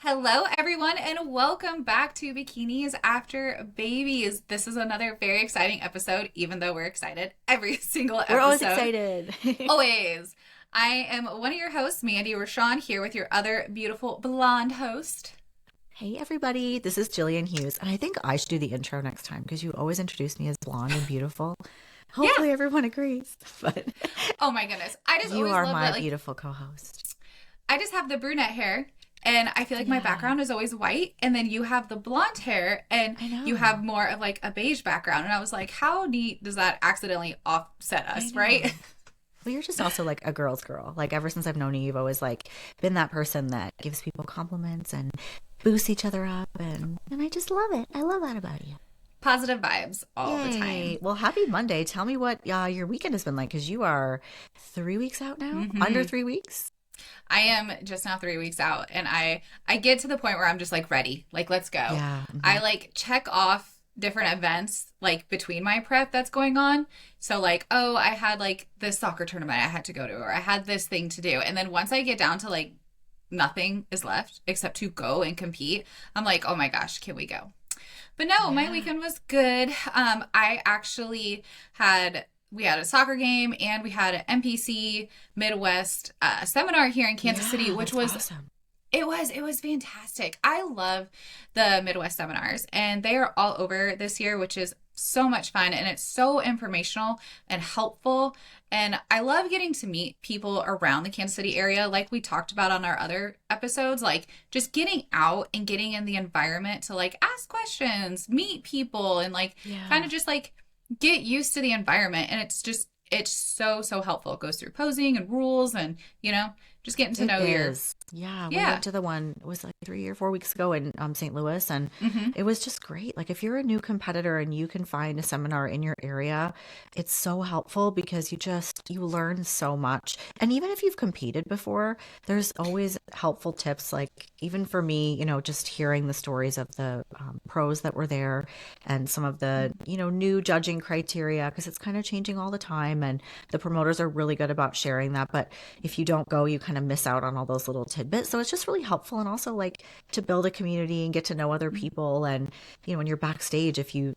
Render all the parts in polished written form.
Hello, everyone, and welcome back to Bikinis After Babies. This is another very exciting episode, even though we're excited every single episode. We're always excited. Always. I am one of your hosts, Mandy Rochon, here with your other beautiful blonde host. Hey, everybody. This is Gillian Hughes, and I think I should do the intro next time because you always introduce me as blonde and beautiful. Hopefully, Yeah. everyone agrees. But Oh my goodness. I just you always are love my that. beautiful co-host. I just have the brunette hair. And I feel like my Yeah, background is always white, and then you have the blonde hair, and I you know. have more of like a beige background. And I was like, how neat does that accidentally offset I us, know. right? Well, you're just also like a girl's girl. Like ever since I've known you, you've always like been that person that gives people compliments and boosts each other up, and I just love it. I love that about you. Positive vibes all the Yay. time. Well, happy Monday. Tell me what your weekend has been like because you are 3 weeks out now, under hmm 3 weeks. I am just now 3 weeks out, and I get to the point where I'm just like ready, like let's go. Yeah. I like check off different events like between my prep that's going on. So like, oh, I had like this soccer tournament I had to go to, or I had this thing to do, and then once I get down to like nothing is left except to go and compete, I'm like, oh my gosh, can we go? But no, my Yeah. weekend was good. I actually had we had a soccer game and we had an MPC Midwest seminar here in Kansas City, Yeah, which that's was awesome. it was fantastic. I love the Midwest seminars, and they are all over this year, which is so much fun, and it's so informational and helpful. And I love getting to meet people around the Kansas City area, like we talked about on our other episodes, like just getting out and getting in the environment to like ask questions, meet people, and like kind Yeah, of just like get used to the environment. And it's so helpful. It goes through posing and rules and, just getting to it know your, is. Yeah, we yeah. went to the one, it was like 3 or 4 weeks ago in St. Louis, and hmm it was just great. Like, if you're a new competitor and you can find a seminar in your area, it's so helpful because you learn so much. And even if you've competed before, there's always helpful tips. Like, even for me, just hearing the stories of the pros that were there and some of the, new judging criteria, because it's kind of changing all the time. And the promoters are really good about sharing that. But if you don't go, you kind of miss out on all those little tidbits. So it's just really helpful. And also, like, to build a community and get to know other people. And, when you're backstage, if you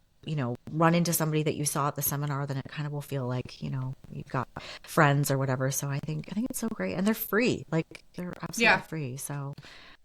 run into somebody that you saw at the seminar, then it kind of will feel like, you've got friends or whatever. So I think it's so great. And they're free. Like, they're absolutely Yeah. free. So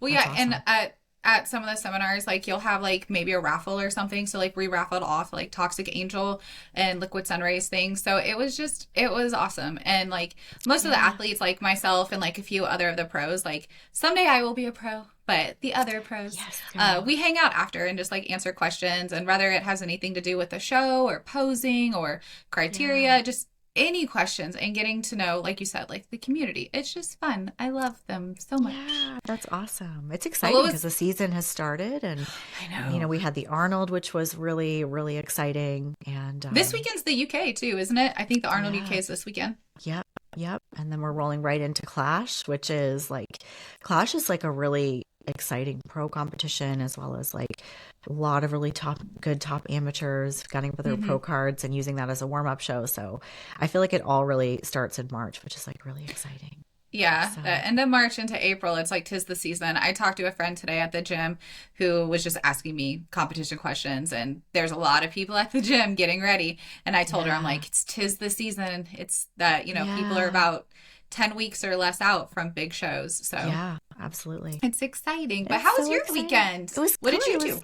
Well, that's yeah, and awesome. at some of the seminars, like you'll have like maybe a raffle or something. So like we raffled off like Toxic Angel and Liquid Sunrays things. So it was awesome. And like most of the Yeah. athletes, like myself and like a few other of the pros, like someday I will be a pro. But the other pros, Yes, girl. we hang out after and just like answer questions, and whether it has anything to do with the show or posing or Yeah. criteria, just any questions and getting to know, like you said, like the community. It's just fun. I love them so much. Yeah, that's awesome. It's Well, it exciting because was, the season has started, and I know. we had the Arnold, which was really, really exciting. And This weekend's the UK too, isn't it? I think the Arnold UK yeah, is this weekend. yep, yep. And then we're rolling right into Clash is like a really exciting pro competition, as well as like a lot of really good top amateurs gunning for their hmm pro cards and using that as a warm up show. So I feel like it all really starts in March, which is like really exciting. Yeah, So end of March into April, it's like 'tis the season. I talked to a friend today at the gym who was just asking me competition questions, and there's a lot of people at the gym getting ready. And I told her, I'm yeah, like, it's 'tis the season. It's that, people are yeah, about 10 weeks or less out from big shows. So yeah, absolutely. it's exciting. But It's how was so your exciting. weekend? It was What did good. you It do? was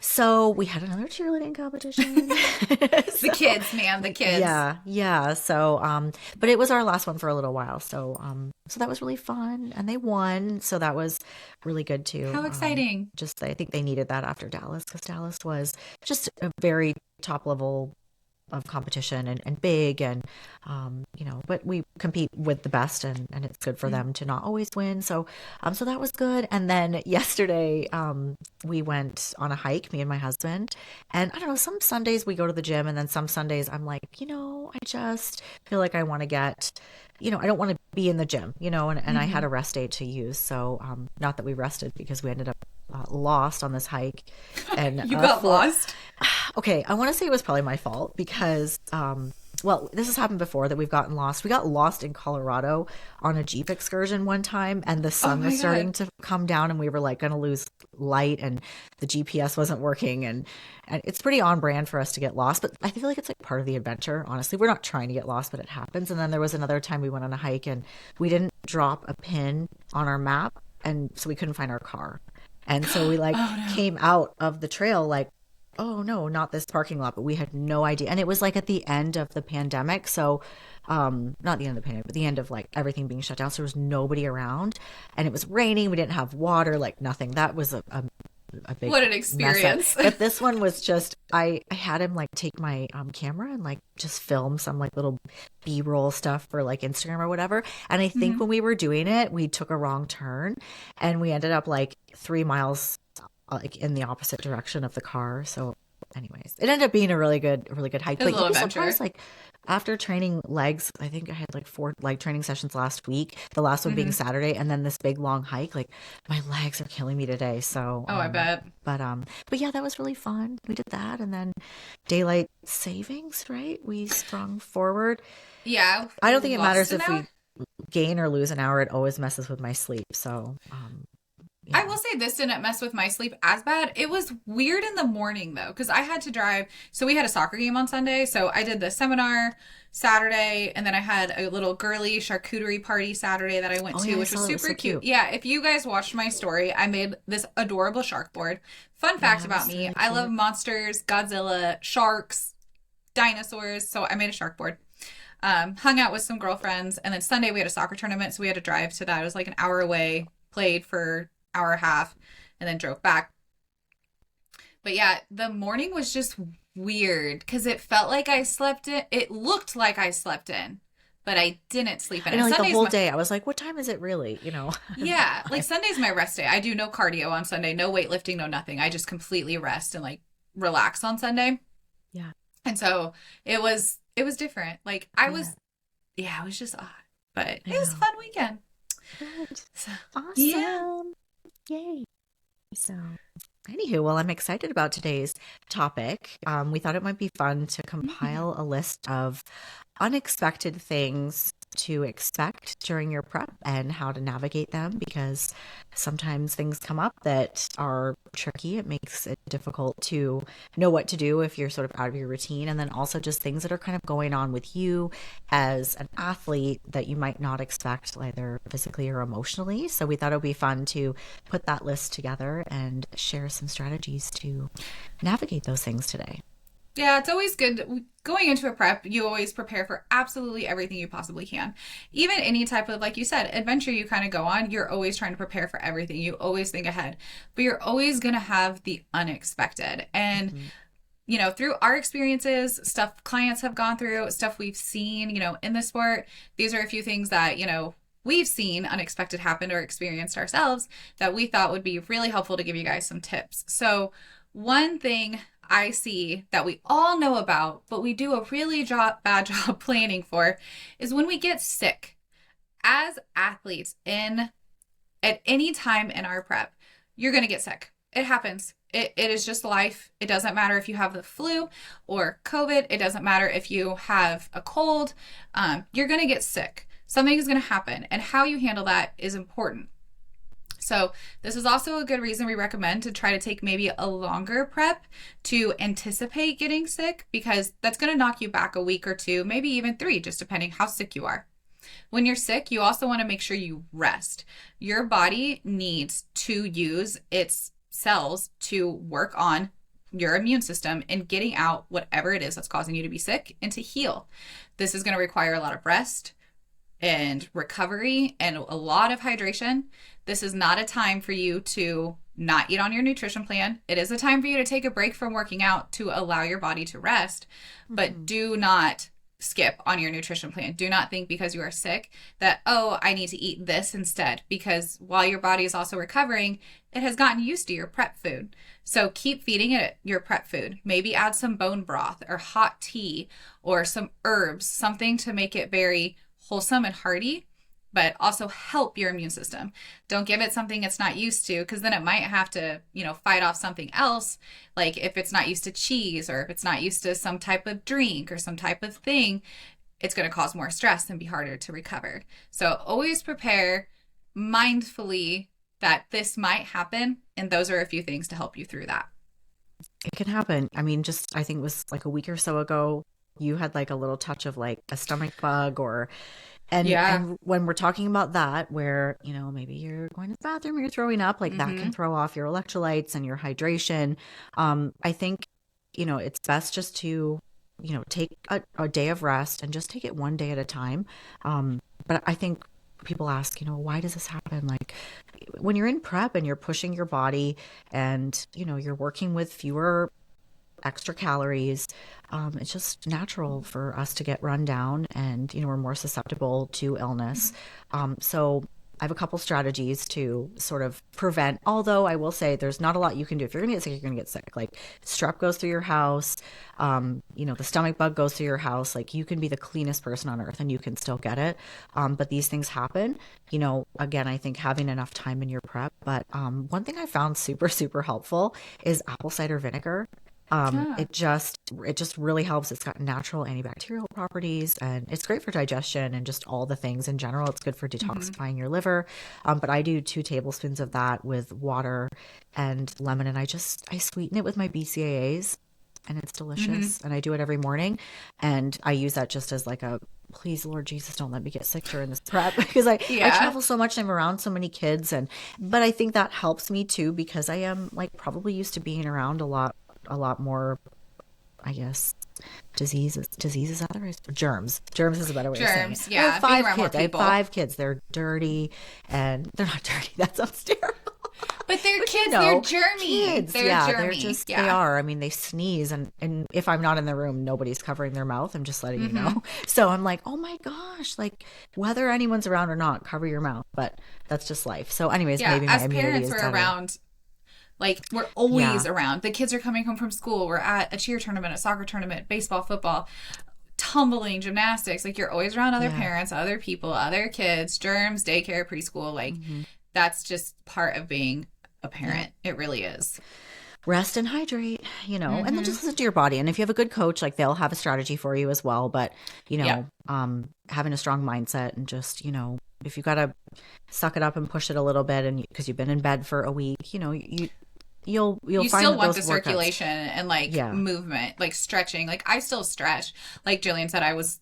so we had another cheerleading competition. The So kids, man, the kids. yeah, yeah. So but it was our last one for a little while. So that was really fun and they won. So that was really good too. How exciting. Just I think they needed that after Dallas because Dallas was just a very top level of competition and big and but we compete with the best and it's good for them to not always win, so that was good. And then yesterday we went on a hike, me and my husband, and I don't know, some Sundays we go to the gym and then some Sundays I'm like, I just feel like I want to get, I don't want to be in the gym, and I had hmm a rest day to use. So not that we rested because we ended up lost on this hike and You got for lost? okay, I want to say it was probably my fault because well, this has happened before that we've gotten lost. We got lost in Colorado on a Jeep excursion one time, and the Oh sun my was starting God. to come down, and we were like going to lose light, and the GPS wasn't working, and it's pretty on brand for us to get lost. But I feel like it's like part of the adventure. Honestly, we're not trying to get lost, but it happens. And then there was another time we went on a hike, and we didn't drop a pin on our map, and so we couldn't find our car. And so we like Oh no. came out of the trail like, oh no, not this parking lot, but we had no idea. And it was like at the end of the pandemic. So, not the end of the pandemic, but the end of like everything being shut down. So there was nobody around, and it was raining. We didn't have water, like nothing. That was a big What an mess up. experience. But this one was just, I had him like take my camera and like just film some like little B-roll stuff for like Instagram or whatever. And I think Mhm. when we were doing it, we took a wrong turn, and we ended up like 3 miles like in the opposite direction of the car. So anyways, it ended up being a really good hike. It was But a you'd little be adventure. surprised, like after training legs, I think I had like 4 leg training sessions last week, the last one being Hmm. Saturday, and then this big long hike. Like my legs are killing me today. So Oh, I bet. but yeah, that was really fun. We did that, and then daylight savings, right? We sprung forward. Yeah, I don't think it lost matters an if hour. we gain or lose an hour. It always messes with my sleep. So I yeah. will say this didn't mess with my sleep as bad. It was weird in the morning though, because I had to drive. So we had a soccer game on Sunday. So I did the seminar Saturday, and then I had a little girly charcuterie party Saturday that I went Oh to, yeah, I which was saw it. It was super so cute. cute. Yeah, if you guys watched my story, I made this adorable shark board. Fun fact Yeah, it about was me, really I love cute. monsters, Godzilla, sharks, dinosaurs. So I made a shark board. Hung out with some girlfriends, and then Sunday we had a soccer tournament, so we had to drive to that. It was like an hour away, played for hour and a half, and then drove back. But yeah, the morning was just weird because it felt like I slept in. It looked like I slept in, but I didn't sleep in. I know, And like the Sunday's whole my day, I was like, what time is it really? yeah, like Sunday's my rest day. I do no cardio on Sunday, no weightlifting, no nothing. I just completely rest and like relax on Sunday. Yeah, And so it was different. Like I yeah, was yeah, it was just odd, but it I was a know. fun weekend. Good. So yeah. Awesome. Yay. So, anywho, well, I'm excited about today's topic. We thought it might be fun to Mhm. compile a list of unexpected things to expect during your prep and how to navigate them, because sometimes things come up that are tricky. It makes it difficult to know what to do if you're sort of out of your routine. And then also just things that are kind of going on with you as an athlete that you might not expect, either physically or emotionally. So we thought it would be fun to put that list together and share some strategies to navigate those things today. Yeah, it's always good going into a prep. You always prepare for absolutely everything you possibly can. Even any type of, like you said, adventure you kind of go on, you're always trying to prepare for everything. You always think ahead, but you're always going to have the unexpected. And Mm-hmm. through our experiences, stuff clients have gone through, stuff we've seen, in the sport, these are a few things that, we've seen unexpected happen or experienced ourselves that we thought would be really helpful to give you guys some tips. So, one thing I see that we all know about, but we do a really bad job planning for, is when we get sick. As athletes in at any time in our prep, you're going to get sick. It happens. It is just life. It doesn't matter if you have the flu or COVID. It doesn't matter if you have a cold. You're going to get sick. Something is going to happen. And how you handle that is important. So, this is also a good reason we recommend to try to take maybe a longer prep to anticipate getting sick, because that's going to knock you back a week or two, maybe even 3, just depending how sick you are. When you're sick, you also want to make sure you rest. Your body needs to use its cells to work on your immune system and getting out whatever it is that's causing you to be sick and to heal. This is going to require a lot of rest and recovery and a lot of hydration. This is not a time for you to not eat on your nutrition plan. It is a time for you to take a break from working out to allow your body to rest, but Mm-hmm. do not skip on your nutrition plan. Do not think because you are sick that, oh, I need to eat this instead, because while your body is also recovering, it has gotten used to your prep food. So keep feeding it your prep food. Maybe add some bone broth or hot tea or some herbs, something to make it very wholesome and hearty, but also help your immune system. Don't give it something it's not used to, because then it might have to, fight off something else. Like if it's not used to cheese, or if it's not used to some type of drink or some type of thing, it's going to cause more stress and be harder to recover. So always prepare mindfully that this might happen. And those are a few things to help you through that. It can happen. I mean, I think it was like a week or so ago, you had like a little touch of like a stomach bug Yeah. and when we're talking about that, where, maybe you're going to the bathroom, you're throwing up, like that can throw off your electrolytes and your hydration. I think, it's best just to, take a day of rest and just take it one day at a time. But I think people ask, why does this happen? Like when you're in prep and you're pushing your body and, you're working with fewer extra calories, it's just natural for us to get run down, and we're more susceptible to illness. So I have a couple strategies to sort of prevent, although I will say there's not a lot you can do. If you're gonna get sick, you're gonna get sick. Like strep goes through your house, the stomach bug goes through your house. Like you can be the cleanest person on earth and you can still get it, but these things happen. Again, I think having enough time in your prep. But one thing I found super super helpful is apple cider vinegar. Ah. It just really helps. It's got natural antibacterial properties, and it's great for digestion and just all the things in general. It's good for detoxifying your liver. But I do 2 tablespoons of that with water and lemon, and I sweeten it with my BCAAs, and it's delicious. And I do it every morning, and I use that just as like a, please, Lord Jesus, don't let me get sick during this prep, because I travel so much and I'm around so many kids, but I think that helps me too, because I am like probably used to being around a lot more, I guess, diseases out there. Germs is a better way of saying it. Yeah. I have 5 kids. I have 5 kids. They're dirty, and they're not dirty. That sounds terrible. But they're kids. They're germy. Kids. They're germy. They are. I mean, they sneeze, and if I'm not in the room, nobody's covering their mouth. I'm just letting you know. So I'm like, oh my gosh, like whether anyone's around or not, cover your mouth. But that's just life. So anyways, maybe my immunity is better. As parents, we're around. Like we're always around. The kids are coming home from school. We're at a cheer tournament, a soccer tournament, baseball, football, tumbling, gymnastics. Like you're always around other parents, other people, other kids, germs, daycare, preschool. Like that's just part of being a parent. It really is. Rest and hydrate, and then just listen to your body. And if you have a good coach, like they'll have a strategy for you as well. But, having a strong mindset and just, if you got to suck it up and push it a little bit, and because you've been in bed for a week, you'll you find still want the workouts. Circulation and movement, like stretching. Like I still stretch. Like Jillian said, I was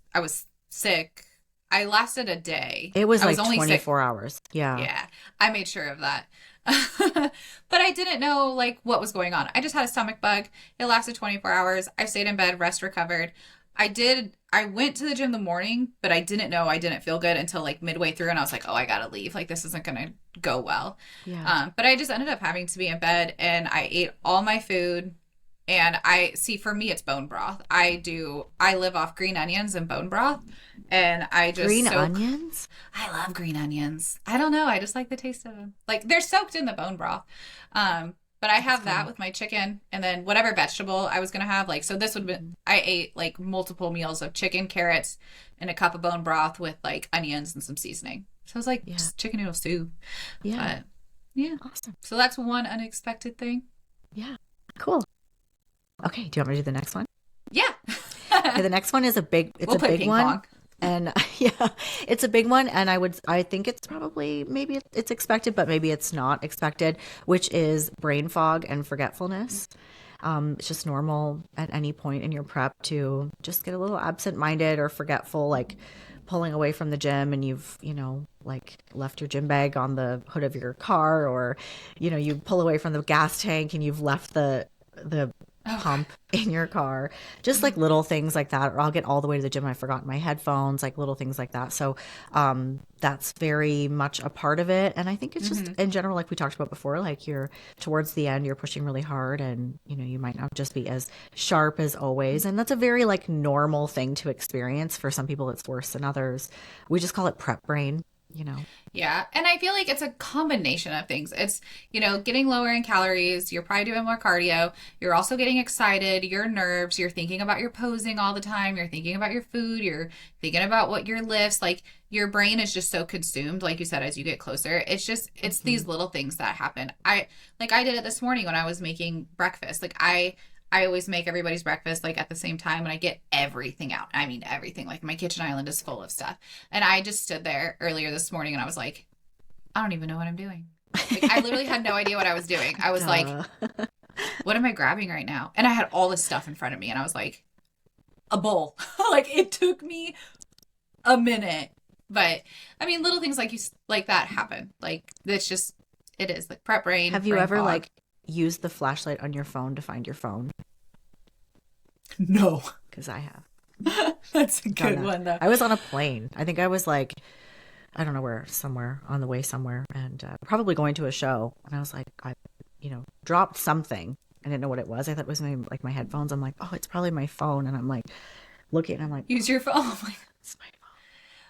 sick. I lasted a day. It was like only 24 hours. Yeah. I made sure of that. But I didn't know like what was going on. I just had a stomach bug. It lasted 24 hours. I stayed in bed, rest, recovered. I went to the gym in the morning, but I didn't know I didn't feel good until like midway through, and I was like, oh, I gotta leave. Like this isn't gonna go well. But I just ended up having to be in bed, and I ate all my food. And for me, it's bone broth. I live off green onions and bone broth. And I just onions? I love green onions. I don't know. I just like the taste of them. Like they're soaked in the bone broth. But I have that with my chicken, and then whatever vegetable I was going to have. Like, so this would be, I ate like multiple meals of chicken, carrots, and a cup of bone broth with like onions and some seasoning. So it was like just chicken noodle soup. Yeah. Awesome. So that's one unexpected thing. Yeah. Cool. Okay. Do you want me to do the next one? Yeah. Okay, the next one is a big one. And it's a big one. And I think it's probably, maybe it's expected, but maybe it's not expected, which is brain fog and forgetfulness. It's just normal at any point in your prep to just get a little absent-minded or forgetful, like pulling away from the gym, and you've, like left your gym bag on the hood of your car, or, you pull away from the gas tank and you've left the pump in your car, just like little things like that. Or I'll get all the way to the gym, I forgot my headphones, like little things like that. So that's very much a part of it. And I think it's just in general, like we talked about before, like you're towards the end, you're pushing really hard, and you might not just be as sharp as always. And that's a very like normal thing to experience. For some people it's worse than others. We just call it prep brain. you know. Yeah. And I feel like it's a combination of things. It's, getting lower in calories. You're probably doing more cardio. You're also getting excited. Your nerves. You're thinking about your posing all the time. You're thinking about your food. You're thinking about what your lifts. Like your brain is just so consumed, like you said, as you get closer. It's these little things that happen. I did it this morning when I was making breakfast. Like I always make everybody's breakfast like at the same time and I get everything out. I mean, everything. Like my kitchen island is full of stuff. And I just stood there earlier this morning and I was like, I don't even know what I'm doing. Like I literally had no idea what I was doing. I was like, what am I grabbing right now? And I had all this stuff in front of me and I was like, a bowl. Like it took me a minute. But I mean, little things like that happen. Like it's just, it is like prep brain. Have you brain ever fog. like used the flashlight on your phone to find your phone? No. Because I have. That's a good one though. I was on a plane. I think I was like, I don't know where, somewhere on the way somewhere, and probably going to a show. And I was like, I dropped something. I didn't know what it was. I thought it was my headphones. I'm like, oh, it's probably my phone. And I'm like looking, and I'm like, use your phone. Oh my God. It's my phone.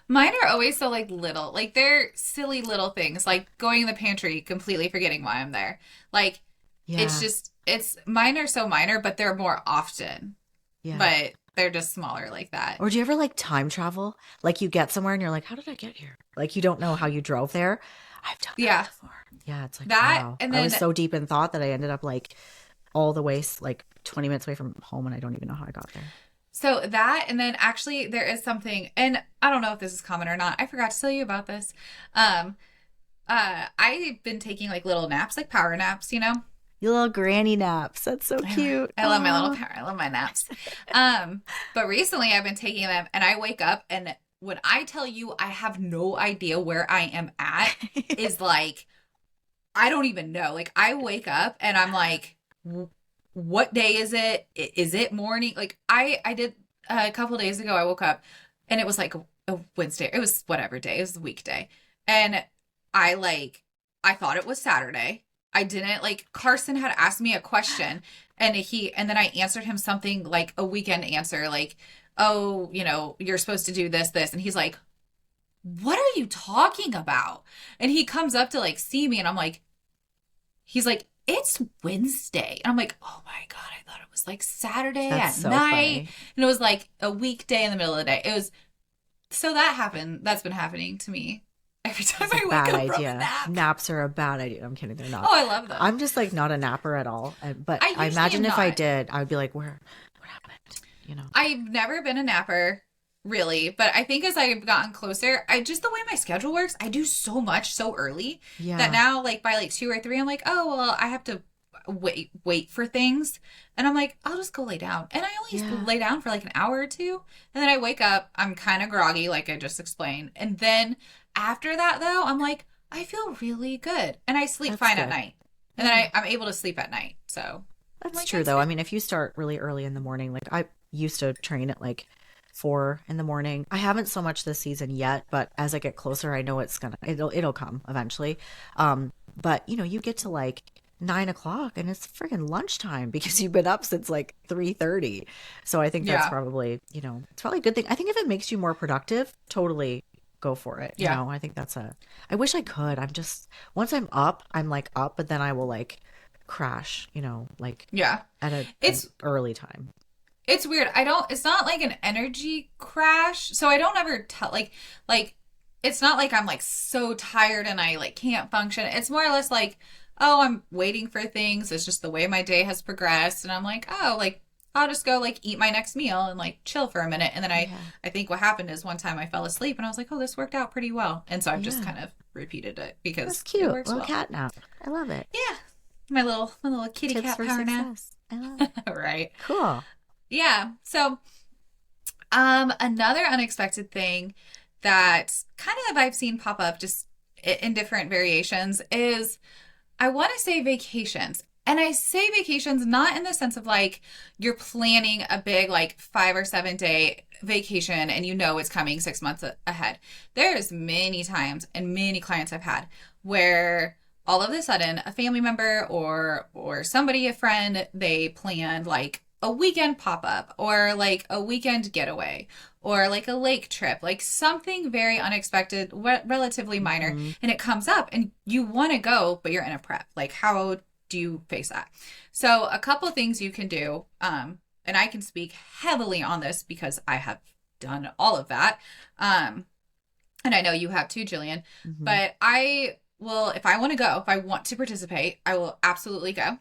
Mine are always so like little, like they're silly little things, like going in the pantry, completely forgetting why I'm there. Like it's mine are so minor, but they're more often. Yeah. But they're just smaller like that. Or do you ever like time travel? Like you get somewhere and you're like, how did I get here? Like you don't know how you drove there. I've done that before. Yeah, it's like that. Wow. And then, I was so deep in thought that I ended up like all the way like 20 minutes away from home and I don't even know how I got there. So that, and then actually there is something, and I don't know if this is common or not. I forgot to tell you about this. I've been taking like little naps, like power naps, Your little granny naps. That's so cute. I love my little power. I love my naps. But recently I've been taking them and I wake up and when I tell you I have no idea where I am at is like, I don't even know. Like I wake up and I'm like, what day is it? Is it morning? Like I did a couple of days ago, I woke up and it was like a Wednesday. It was whatever day. It was a weekday. And I thought it was Saturday. I didn't Carson had asked me a question and then I answered him something like a weekend answer, like, oh, you're supposed to do this. And he's like, what are you talking about? And he comes up to see me and I'm like, he's like, it's Wednesday. And I'm like, oh my God, I thought it was Saturday at night. Funny. And it was a weekday in the middle of the day. So that happened. That's been happening to me. Every time I wake up from a nap. Naps are a bad idea. I'm kidding. They're not. Oh, I love them. I'm just not a napper at all. But I imagine if I did, I would be like, what happened? I've never been a napper, really. But I think as I've gotten closer, just the way my schedule works, I do so much so early that now by 2 or 3, I'm like, oh, well, I have to wait for things. And I'm like, I'll just go lay down. And I only lay down for an hour or two. And then I wake up, I'm kind of groggy, like I just explained. And then after that, though, I'm like, I feel really good. And I sleep fine at night. And then I'm able to sleep at night. So that's true, though. I mean, if you start really early in the morning, I used to train at 4 in the morning. I haven't so much this season yet, but as I get closer, I know it'll come eventually. But you get to 9 o'clock and it's friggin' lunchtime because you've been up since 3:30. So I think that's probably, it's probably a good thing. I think if it makes you more productive, totally go for it. I think I wish I could. Once I'm up, I'm up, but then I will crash, at an early time. It's weird. It's not an energy crash. So I don't ever tell, it's not I'm so tired and I can't function. It's more or less oh, I'm waiting for things. It's just the way my day has progressed. And I'm like, oh, I'll just go eat my next meal and chill for a minute. And then I think what happened is one time I fell asleep and I was like, oh, this worked out pretty well. And so I've just kind of repeated it because that's cute. It works little cat nap. I love it. Yeah. My little kitty Tips cat for power nap. I love it. Right. Cool. Yeah. So another unexpected thing that kind of I've seen pop up just in different variations is I want to say vacations. And I say vacations not in the sense of you're planning a big 5 or 7 day vacation and it's coming 6 months ahead. There's many times and many clients I've had where all of a sudden a family member or somebody, a friend, they planned a weekend pop up or like a weekend getaway or like a lake trip, like something very unexpected, relatively minor, Hmm. and it comes up and you want to go, but you're in a prep. Like, how do you face that? So, a couple things you can do, and I can speak heavily on this because I have done all of that. And I know you have too, Jillian, Hmm. but I will, if I want to go, if I want to participate, I will absolutely go.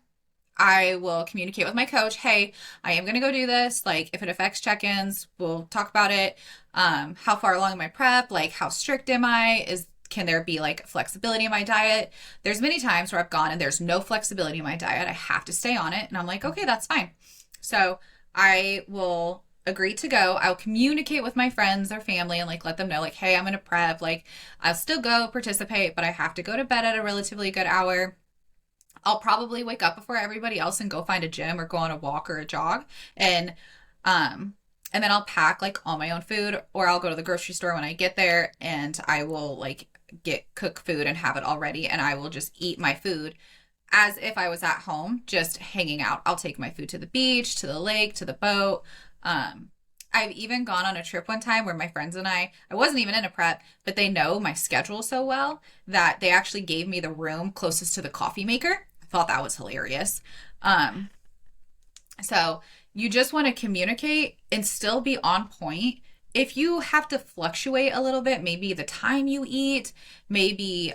I will communicate with my coach. Hey, I am going to go do this. Like, if it affects check-ins, we'll talk about it. How far along in my prep? Like, how strict am I? Can there be like flexibility in my diet? There's many times where I've gone and there's no flexibility in my diet. I have to stay on it, and I'm like, okay, that's fine. So I will agree to go. I'll communicate with my friends or family and like let them know, like, hey, I'm in a prep. Like, I'll still go participate, but I have to go to bed at a relatively good hour. I'll probably wake up before everybody else and go find a gym or go on a walk or a jog. And um and then I'll pack like all my own food, or I'll go to the grocery store when I get there and I will like get cook food and have it all ready, and I will just eat my food as if I was at home just hanging out. I'll take my food to the beach, to the lake, to the boat. Um I've even gone on a trip one time where my friends and I wasn't even in a prep, but they know my schedule so well that they actually gave me the room closest to the coffee maker. I thought that was hilarious. Um, so you just want to communicate and still be on point. If you have to fluctuate a little bit, maybe the time you eat, maybe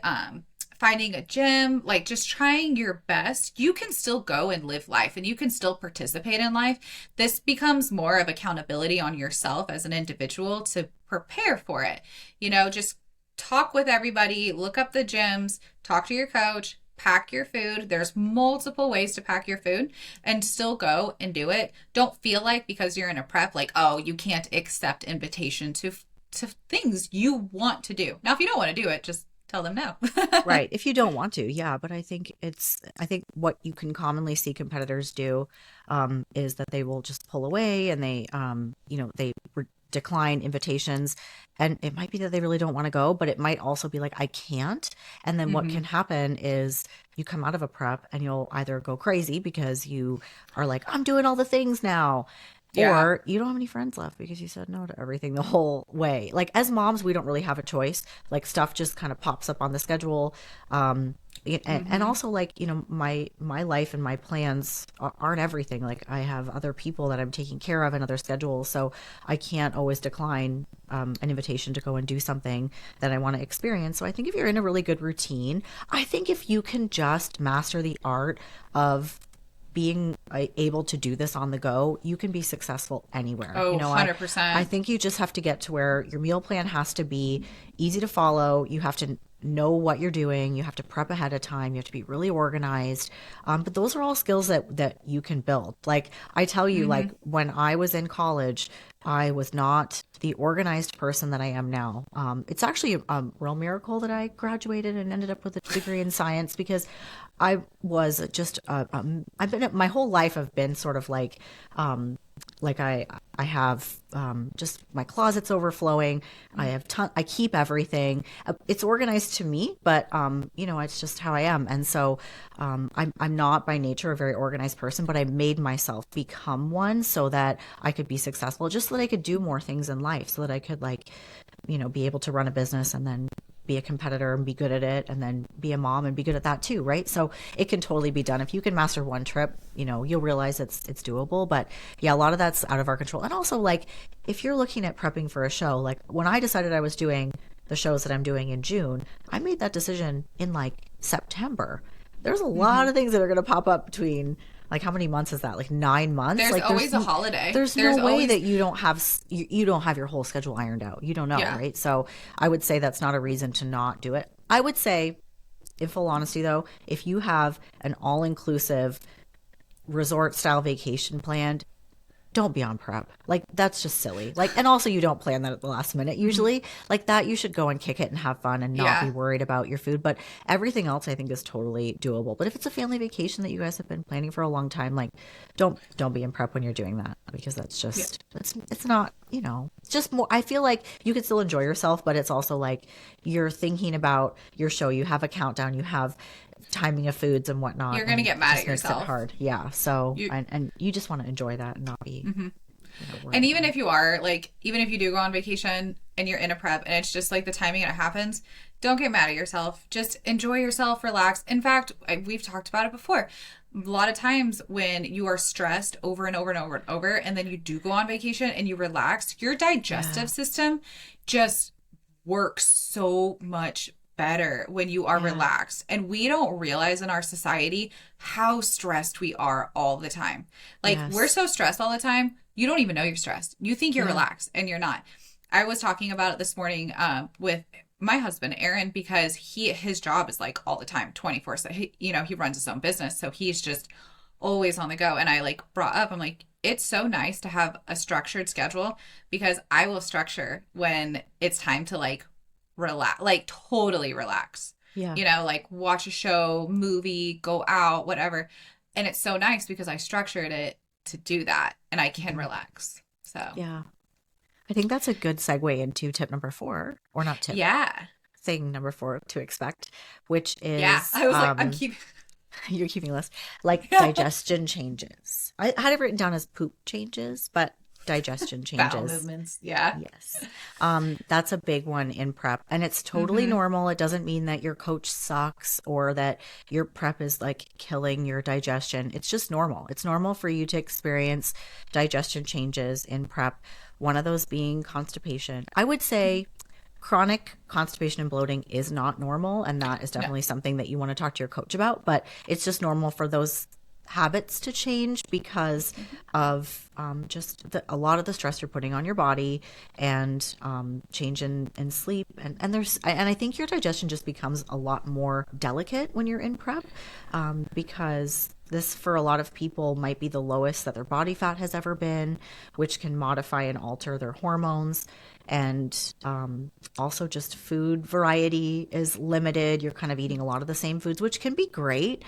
finding a gym, like just trying your best, you can still go and live life and you can still participate in life. This becomes more of accountability on yourself as an individual to prepare for it. Just talk with everybody, look up the gyms, talk to your coach, pack your food. There's multiple ways to pack your food and still go and do it. Don't feel like because you're in a prep, like, oh, you can't accept invitation to things you want to do. Now, if you don't want to do it, just tell them no. Right. If you don't want to, yeah. But I think what you can commonly see competitors do is that they will just pull away and they decline invitations. And it might be that they really don't want to go, but it might also be like, I can't. And then what can Hmm. happen is you come out of a prep and you'll either go crazy because you are like, I'm doing all the things now. Yeah. Or you don't have any friends left because you said no to everything the whole way. Like as moms, we don't really have a choice. Like stuff just kind of pops up on the schedule. And Hmm. also like, my life and my plans aren't everything. Like I have other people that I'm taking care of and other schedules. So I can't always decline an invitation to go and do something that I want to experience. So I think if you're in a really good routine, I think if you can just master the art of being able to do this on the go, you can be successful anywhere. Oh, I 100%. think you just have to get to where your meal plan has to be easy to follow. You have to know what you're doing. You have to prep ahead of time. You have to be really organized. But those are all skills that you can build. Like I tell you, like Hmm. when I was in college, I was not the organized person that I am now. It's actually a real miracle that I graduated and ended up with a degree in science because I was just I've been my whole life I've been sort of like I have just my closet's overflowing. I keep everything. It's organized to me, but it's just how I am. And so I'm not by nature a very organized person, but I made myself become one so that I could be successful, just so that I could do more things in life, so that I could be able to run a business and then be a competitor and be good at it and then be a mom and be good at that too, right? So it can totally be done. If you can master one trip, you'll realize it's doable. But yeah, a lot of that's out of our control. And also like if you're looking at prepping for a show, like when I decided I was doing the shows that I'm doing in June, I made that decision in like September. There's a lot Hmm. of things that are going to pop up between like how many months is that? Like 9 months? There's Like always a holiday. there's no There's way always, that you don't have your whole schedule ironed out. You don't know, yeah. right? So I would say that's not a reason to not do it. I would say, in full honesty though, if you have an all-inclusive resort style vacation planned, don't be on prep. Like that's just silly. Like and also you don't plan that at the last minute Hmm. usually. Like that you should go and kick it and have fun and not be Yeah. worried about your food. But everything else I think is totally doable. But if it's a family vacation that you guys have been planning for a long time, like don't be in prep when you're doing that because that's Yeah. just it's not, it's just more I feel like you could still enjoy yourself, but it's also like you're thinking about your show. You have a countdown, you have timing of foods and whatnot, You're going to and get it mad just at makes it yourself. hard. Yeah. So, You, and you just want to enjoy that and not be, worried and about even it. if you are, like, even if you do go on vacation and you're in a prep and it's just like the timing and it happens, don't get mad at yourself. Just enjoy yourself, relax. In fact, we've talked about it before. A lot of times when you are stressed over and over and over and over, and then you do go on vacation and you relax, your Yeah. digestive system just works so much better when you are Yeah. relaxed. And we don't realize in our society how stressed we are all the time. Like, we're Yes. so stressed all the time, you don't even know you're stressed. You think you're Yeah. relaxed and you're not. I was talking about it this morning with my husband Aaron, because his job is like all the time, 24. So he runs his own business, so he's just always on the go. And I like brought up, I'm like, it's so nice to have a structured schedule, because I will structure when it's time to like relax, like totally relax. Yeah. Like watch a show, movie, go out, whatever. And it's so nice because I structured it to do that and I can Mhm. relax. So, Yeah. I think that's a good segue into tip number 4, or not tip, yeah. thing number 4 to expect, which Yeah. is I was like, I'm keeping, you're keeping a list, like yeah. digestion changes. I had it written down as poop changes, but digestion Bowel changes. movements. Yeah. Yes. That's a big one in prep, and it's totally Mm-hmm. normal. It doesn't mean that your coach sucks or that your prep is like killing your digestion. It's just normal. It's normal for you to experience digestion changes in prep. One of those being constipation. I would say chronic constipation and bloating is not normal, and that is No. definitely something that you want to talk to your coach about, but it's just normal for those habits to change because of just a lot of the stress you're putting on your body, and change in sleep, and I think your digestion just becomes a lot more delicate when you're in prep, because this for a lot of people might be the lowest that their body fat has ever been, which can modify and alter their hormones. And also just food variety is limited. You're kind of eating a lot of the same foods, which can be great,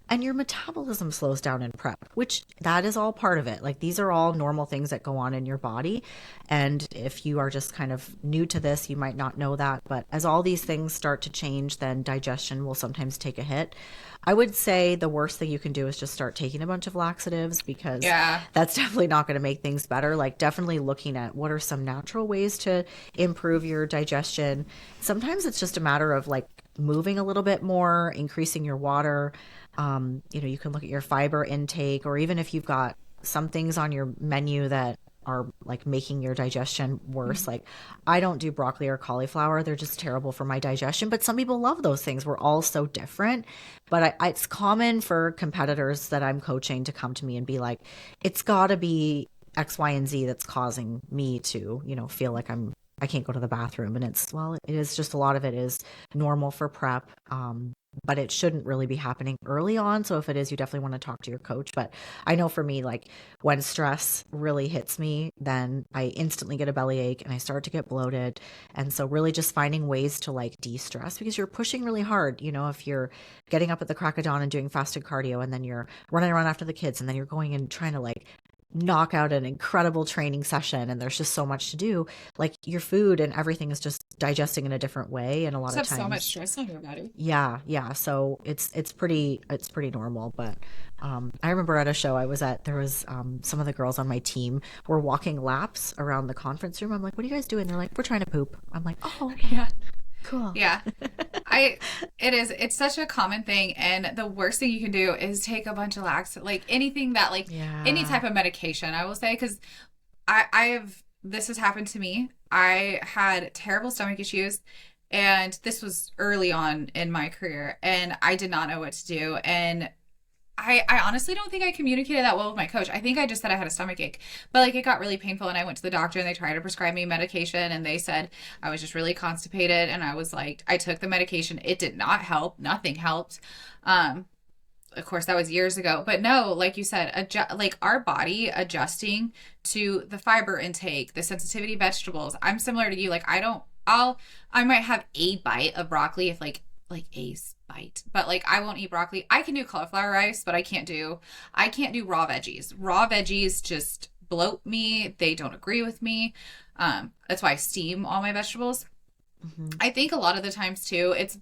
and your metabolism slows down in prep, which that is all part of it. Like, these are all normal things that go on in your body, and if you are just kind of new to this, you might not know that, but as all these things start to change, then digestion will sometimes take a hit. I would say the worst thing you can do is just start taking a bunch of laxatives, because Yeah. that's definitely not going to make things better. Like, definitely looking at what are some natural ways to improve your digestion. Sometimes it's just a matter of like moving a little bit more, increasing your water. You can look at your fiber intake, or even if you've got some things on your menu that are like making your digestion worse. Like, I don't do broccoli or cauliflower. They're just terrible for my digestion, but some people love those things. We're all so different. But it's common for competitors that I'm coaching to come to me and be like, it's got to be X, Y, and Z that's causing me to, feel like I can't go to the bathroom. And it is just, a lot of it is normal for prep. But it shouldn't really be happening early on. So if it is, you definitely want to talk to your coach. But I know for me, like, when stress really hits me, then I instantly get a bellyache and I start to get bloated. And so really just finding ways to like de-stress, because you're pushing really hard. If you're getting up at the crack of dawn and doing fasted cardio, and then you're running around after the kids, and then you're going and trying to like knock out an incredible training session, and there's just so much to do, like, your food and everything is just digesting in a different way, and a lot Just of have so much times, stress on your body. yeah, so it's pretty normal. But I remember at a show I was at, there was some of the girls on my team were walking laps around the conference room. I'm like, what are you guys doing? They're like, we're trying to poop. I'm like, oh, okay, Yeah. cool. Yeah. It's such a common thing. And the worst thing you can do is take a bunch of like anything that, like any Yeah. type of medication, I will say, because this has happened to me. I had terrible stomach issues, and this was early on in my career, and I did not know what to do. And I honestly don't think I communicated that well with my coach. I think I just said I had a stomach ache, but like it got really painful, and I went to the doctor and they tried to prescribe me medication, and they said I was just really constipated. And I was like, I took the medication. It did not help. Nothing helped. Um, of course, that was years ago, but no, like you said, like our body adjusting to the fiber intake, the sensitivity vegetables. I'm similar to you. Like I might have a bite of broccoli if like a bite, but like I won't eat broccoli. I can do cauliflower rice, but I can't do raw veggies. Raw veggies just bloat me. They don't agree with me. That's why I steam all my vegetables. Hmm. I think a lot of the times too, it's a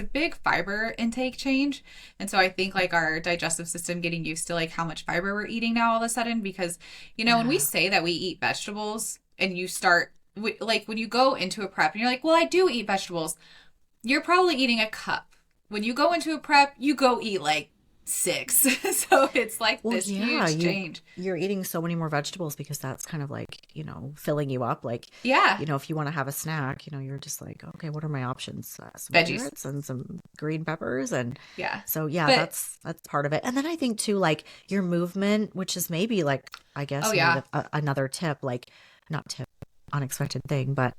big fiber intake change. And so I think like our digestive system getting used to like how much fiber we're eating now all of a sudden, because when we Yeah. say that we eat vegetables and you start like when you go into a prep and you're like, well, I do eat vegetables, you're probably eating a cup. When you go into a prep, you go eat like six. So it's like Well, this yeah, huge change. you're eating so many more vegetables because that's kind of like, filling you up. Like, Yeah. if you want to have a snack, you're just like, okay, what are my options? Some Veggies. carrots and some green peppers. And Yeah. so, yeah, But that's part of it. And then I think too, like your movement, which is maybe like, I oh guess maybe yeah. another tip, like not tip, unexpected thing, but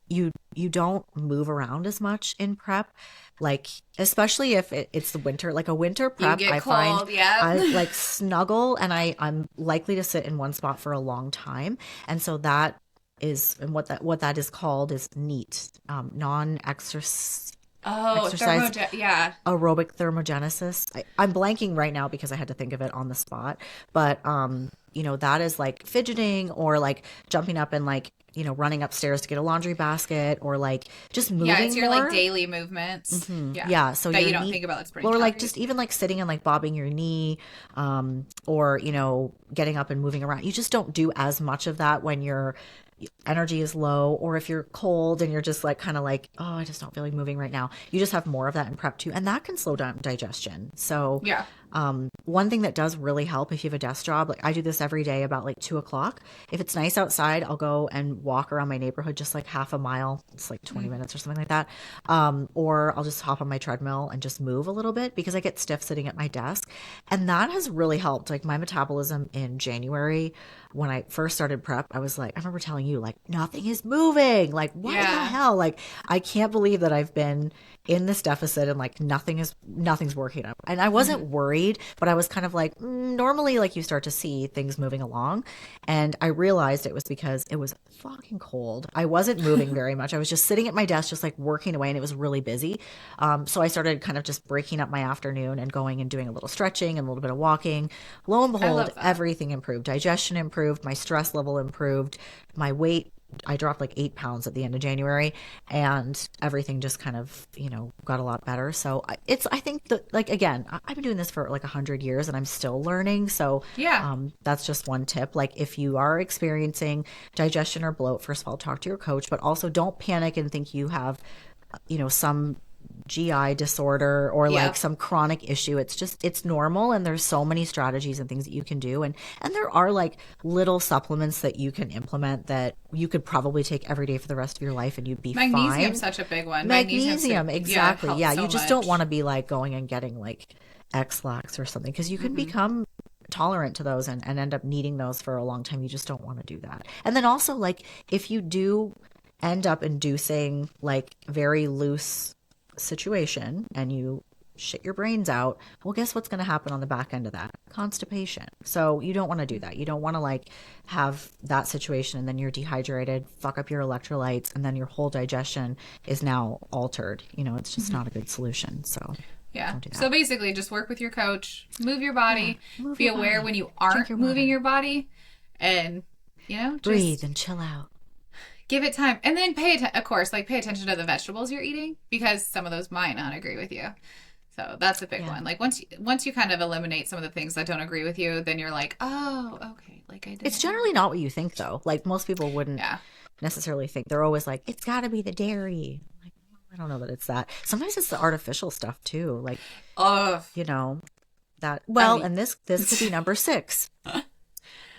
you don't move around as much in prep, like especially if it's the winter, like a winter You prep. get I find cold, yep. I like snuggle, and I'm likely to sit in one spot for a long time, and so that is, and what that is called is neat, non-exercise Oh, exercise yeah. aerobic thermogenesis. I'm blanking right now because I had to think of it on the spot. But that is like fidgeting, or like jumping up and like, running upstairs to get a laundry basket, or like just Yeah, it's moving your like more. daily movements. Yeah. Yeah, so That your you don't knee, think about that's burning or like just calories. even like sitting and like bobbing your knee, or getting up and moving around. You just don't do as much of that when your energy is low, or if you're cold and you're just like kind of like, oh, I just don't feel like moving right now. You just have more of that in prep too, and that can slow down digestion. So Yeah. one thing that does really help if you have a desk job, like I do this every day about like 2 o'clock. If it's nice outside, I'll go and walk around my neighborhood just like half a mile. It's like 20 Mm. minutes or something like that. Or I'll just hop on my treadmill and just move a little bit because I get stiff sitting at my desk. And that has really helped. Like my metabolism in January, when I first started prep, I was like, I remember telling you, like, nothing is moving. Like, what the Yeah. hell? Like, I can't believe that I've been in this deficit and like nothing's working up. And I wasn't Hmm. worried, but I was kind of like, normally like you start to see things moving along. And I realized it was because it was fucking cold. I wasn't moving very much. I was just sitting at my desk, just like working away, and it was really busy. So I started kind of just breaking up my afternoon and going and doing a little stretching and a little bit of walking. Lo and I behold, love that. everything improved. Digestion improved, my stress level improved, my weight, I dropped like 8 pounds at the end of January, and everything just kind of, got a lot better. So I think that, like, again, I've been doing this for like 100 years and I'm still learning. So Yeah. that's just one tip. Like, if you are experiencing digestion or bloat, first of all, talk to your coach, but also don't panic and think you have, some GI disorder or like Yep. some chronic issue. It's normal, and there's so many strategies and things that you can do, and there are like little supplements that you can implement that you could probably take every day for the rest of your life and you'd be Magnesium's fine. such a big one. Magnesium, Yeah, exactly. helps Yeah, you so just don't want much. to be like going and getting like X-Lax or something, because you can Hmm. become tolerant to those and end up needing those for a long time. You just don't want to do that. And then also, like, if you do end up inducing like very loose situation and you shit your brains out, well, guess what's going to happen on the back end of that? Constipation. So you don't want to do that. You don't want to like have that situation and then you're dehydrated, fuck up your electrolytes, and then your whole digestion is now altered. It's just Hmm. not a good solution. So Yeah. don't do So that. basically, just work with your coach, move your Yeah. body, Move be your aware body, when you drink aren't your moving water, your body, and breathe just and chill out. give it time. And then of course, like pay attention to the vegetables you're eating, because some of those might not agree with you. So that's a big Yeah. one. Like once you kind of eliminate some of the things that don't agree with you, then you're like, oh, okay, like I It's didn't know. generally not what you think, though. Like, most people wouldn't Yeah. necessarily think. They're always like, it's got to be the dairy. Like, I don't know that it's that. Sometimes it's the artificial stuff too. Like, Oh, you know, that. I Well, mean, and this could be number six: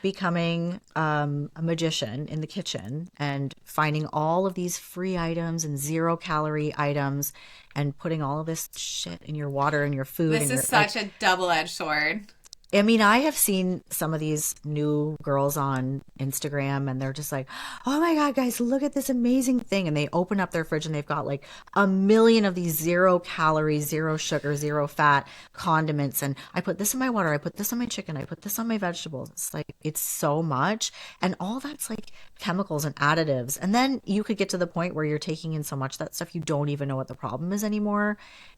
becoming a magician in the kitchen and finding all of these free items and 0 calorie items, and putting all of this shit in your water and your food, this and is you're like, such a double-edged sword. I mean, I have seen some of these new girls on Instagram, and they're just like, oh my God, guys, look at this amazing thing. And they open up their fridge and they've got like a million of these 0 calorie, zero sugar, zero fat condiments. And I put this in my water. I put this on my chicken. I put this on my vegetables. It's like, it's so much. And all that's like chemicals and additives. And then you could get to the point where you're taking in so much of that stuff, you don't even know what the problem is anymore.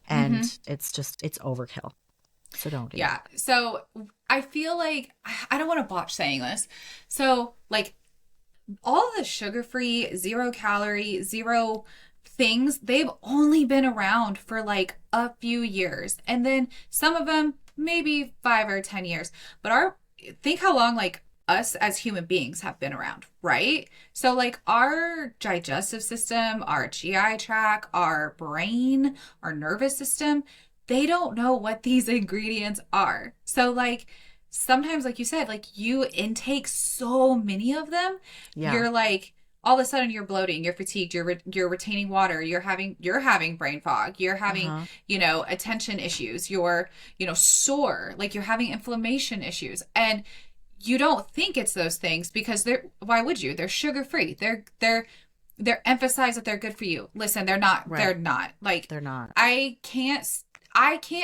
Mm-hmm. And it's overkill. So don't do Yeah. that. So I feel like I don't want to botch saying this. So like all the sugar-free, zero calorie, zero things, they've only been around for like a few years. And then some of them maybe 5 or 10 years. But our think how long like us as human beings have been around, right? So like our digestive system, our GI tract, our brain, our nervous system, they don't know what these ingredients are. So like sometimes like you said, like you intake so many of them, Yeah. you're like all of a sudden you're bloating, you're fatigued, you're retaining water, you're having brain fog, you're having, Uh-huh. attention issues, you're, sore, like you're having inflammation issues. And you don't think it's those things because they're why would you? They're sugar free. They're emphasized that they're good for you. Listen, they're not. Right. They're not. Like They're not. I can't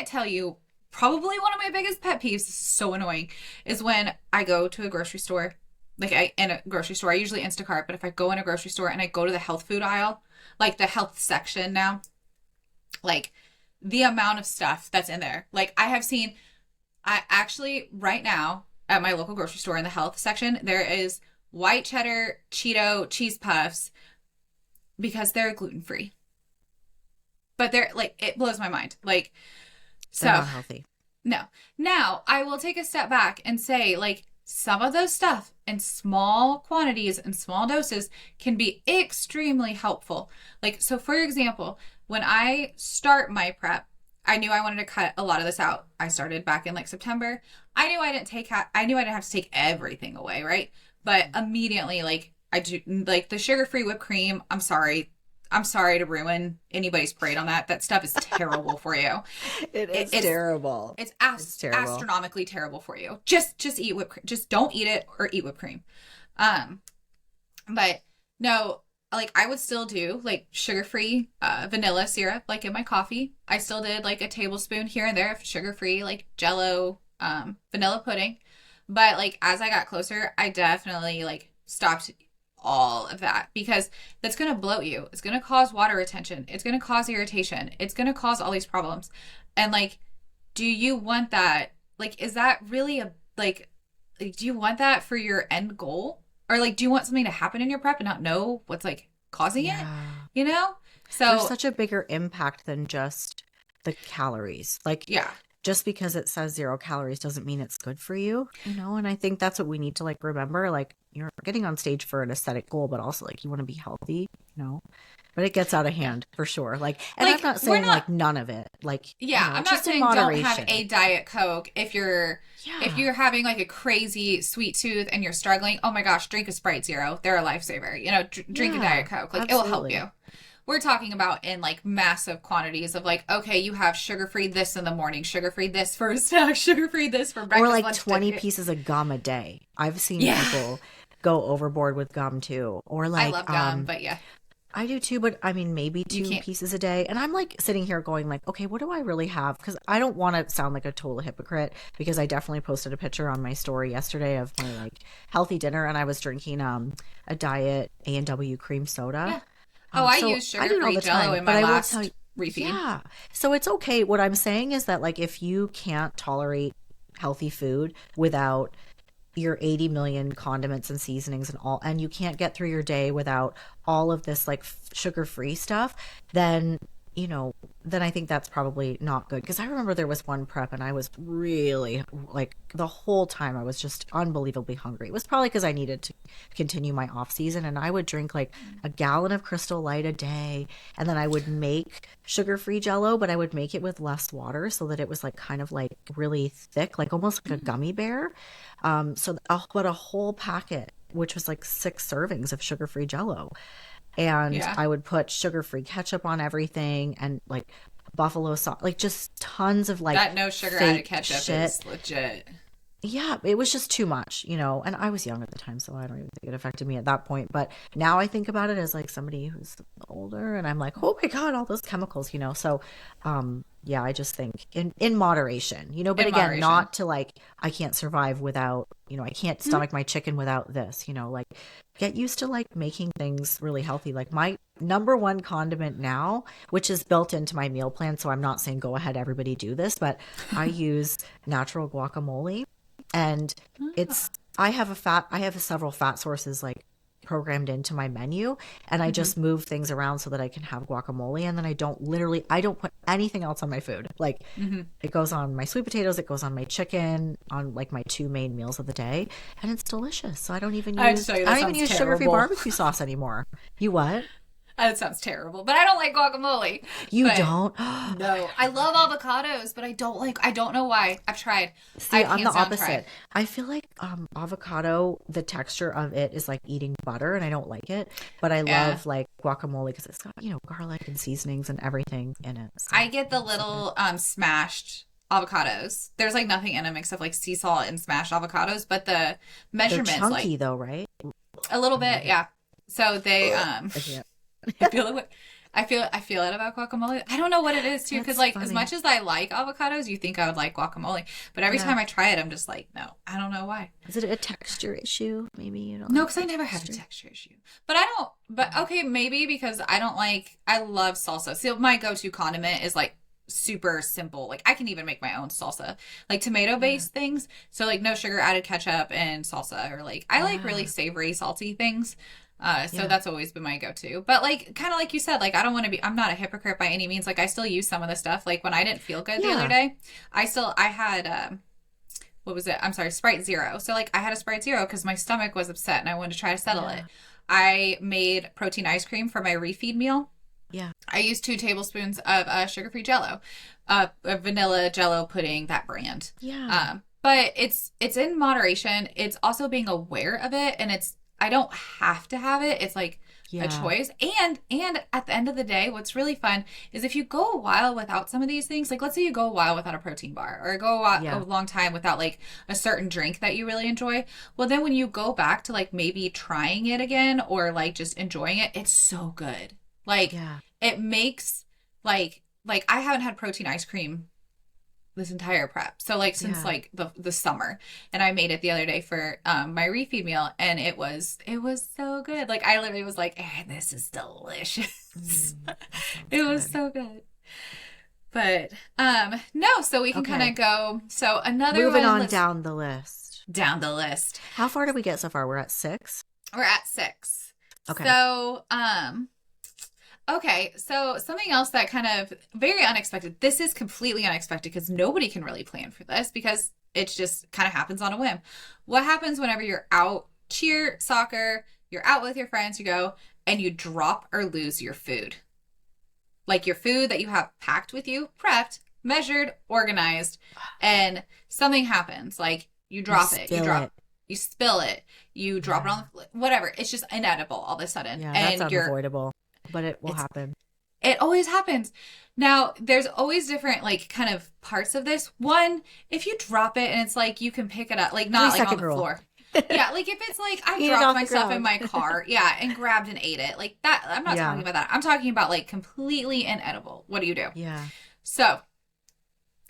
tell you probably one of my biggest pet peeves, this is so annoying, is when I go to a grocery store. Like in a grocery store, I usually Instacart, but if I go in a grocery store and I go to the health food aisle, like the health section now, like the amount of stuff that's in there. Like I actually right now at my local grocery store in the health section, there is white cheddar Cheeto cheese puffs because they're gluten free. But they're like it blows my mind. Like They're so not healthy. no. Now I will take a step back and say like some of those stuff in small quantities and small doses can be extremely helpful. Like so for example, when I start my prep, I knew I wanted to cut a lot of this out. I started back in like September. I knew I didn't have to take everything away, right? But immediately like I do like the sugar-free whipped cream. I'm sorry. I'm sorry to ruin anybody's parade on that. That stuff is terrible for you. It is It's terrible. it's It's terrible. astronomically terrible for you. Just eat whipped cream. Just don't eat it or eat whipped cream. Um, but no, like I would still do like sugar-free vanilla syrup like in my coffee. I still did like a tablespoon here and there of sugar-free like Jello vanilla pudding. But like as I got closer, I definitely like stopped all of that because that's going to bloat you. It's going to cause water retention. It's going to cause irritation. It's going to cause all these problems. And like, do you want that? Like, is that really do you want that for your end goal? Or like, do you want something to happen in your prep and not know what's like causing it? Yeah. You know? There's So, such a bigger impact than just the calories. Like, yeah. just because it says 0 calories doesn't mean it's good for you, And I think that's what we need to like remember. Like, you're getting on stage for an aesthetic goal, but also like you want to be healthy, But it gets out of hand for sure. Like, and I'm Like, not we're saying not like none of it. Like, Yeah, I'm not just in saying don't have moderation. a Diet Coke if you're Yeah, having like a crazy sweet tooth and you're struggling. Oh my gosh, drink a Sprite Zero. They're a lifesaver. Drink a yeah, Diet Coke. Like it'll help absolutely. you. We're talking about in like massive quantities of like, okay, you have sugar-free this in the morning, sugar-free this for a snack, sugar-free this for Or breakfast, like lunch, 20 dinner. pieces of gum a day. I've seen Yeah. people go overboard with gum too. Or I like, love gum, but yeah, I do too, but I mean, maybe you two can't. pieces a day. And I'm like sitting here going like, okay, what do I really have? Because I don't want to sound like a total hypocrite because I definitely posted a picture on my story yesterday of my like healthy dinner and I was drinking a diet A&W cream soda. Yeah. Oh, I So use I do it all sugar-free the Jello time, in but my I will tell you, last refeed. yeah. So it's okay. What I'm saying is that like if you can't tolerate healthy food without your 80 million condiments and seasonings and all, and you can't get through your day without all of this like sugar-free stuff, then you know then I think that's probably not good. Because I remember there was one prep and I was really like the whole time I was just unbelievably hungry. It was probably because I needed to continue my off season, and I would drink like a gallon of Crystal Light a day, and then I would make sugar-free Jello, but I would make it with less water so that it was like kind of like really thick, like almost like a gummy bear. But a whole packet, which was like 6 servings of sugar-free Jello, and Yeah. I would put sugar-free ketchup on everything and like buffalo sauce, like just tons of like That no sugar added fake ketchup shit. is legit. Yeah, it was just too much. And I was young at the time, so I don't even think it affected me at that point. But now I think about it as like somebody who's older, and I'm like, oh my God, all those chemicals. So, yeah, I just think in moderation, but In again, moderation. not to like, I can't survive without, I can't stomach my chicken without this, like get used to like making things really healthy. Like my number one condiment now, which is built into my meal plan. So I'm not saying go ahead, everybody do this, but I use natural guacamole, and Ah. it's I have several fat sources like programmed into my menu, and I just move things around so that I can have guacamole, and then I don't put anything else on my food. Like it goes on my sweet potatoes, it goes on my chicken, on like my 2 main meals of the day, and it's delicious. So I don't even use sugar-free barbecue sauce anymore. You what? That sounds terrible, but I don't like guacamole. Don't? No. I love avocados, but I don't know why. I've tried. See, I'm the opposite. I feel like avocado, the texture of it is like eating butter, and I don't like it. But I love like guacamole because it's got, garlic and seasonings and everything in it. So I get the little smashed avocados. There's like nothing in them except like sea salt and smashed avocados, but the measurements they're chunky though, right? A little bit, yeah. So they I feel it about guacamole. I don't know what it is too, because like as much as I like avocados, you think I would like guacamole, but every time I try it, I'm just like, no, I don't know why. Is it a texture issue? Maybe you don't. No, because I never have a texture issue. But I don't. But okay, maybe because I love salsa. So my go-to condiment is like super simple. Like I can even make my own salsa, like tomato-based things. So like no sugar, added ketchup and salsa, or like I like really savory, salty things. So that's always been my go-to. But like, kind of like you said, like, I'm not a hypocrite by any means. Like I still use some of the stuff. Like when I didn't feel good the other day, I had, what was it? I'm sorry, Sprite Zero. So like I had a Sprite Zero because my stomach was upset and I wanted to try to settle it. I made protein ice cream for my refeed meal. Yeah. I used 2 tablespoons of sugar-free Jell-O, vanilla Jell-O pudding, that brand. Yeah. But it's in moderation. It's also being aware of it, and I don't have to have it. It's like a choice. And at the end of the day, what's really fun is if you go a while without some of these things, like let's say you go a while without a protein bar, or go a long time without like a certain drink that you really enjoy. Well, then when you go back to like maybe trying it again or like just enjoying it, it's so good. Like it makes like I haven't had protein ice cream this entire prep. So like since like the summer, and I made it the other day for my refeed meal, and it was so good. Like I literally was like, this is delicious. It was so good. But no, so we can kind of go. So another moving on down the list. How far did we get so far? We're at 6. We're at 6. Okay. So okay, so something else that kind of very unexpected. This is completely unexpected because nobody can really plan for this because it just kind of happens on a whim. What happens whenever you're out, cheer, soccer, you're out with your friends, you go, and you drop or lose your food? Like your food that you have packed with you, prepped, measured, organized, and something happens. Like you drop it, you spill it, you drop it on the, whatever. It's just inedible all of a sudden. Yeah, that's unavoidable. But it will happen. It always happens. Now, there's always different, like, kind of parts of this. One, if you drop it and it's like you can pick it up, like, not like on the floor. Yeah, like if it's like I dropped my stuff in my car, and grabbed and ate it. Like that, I'm not talking about that. I'm talking about like completely inedible. What do you do? Yeah. So,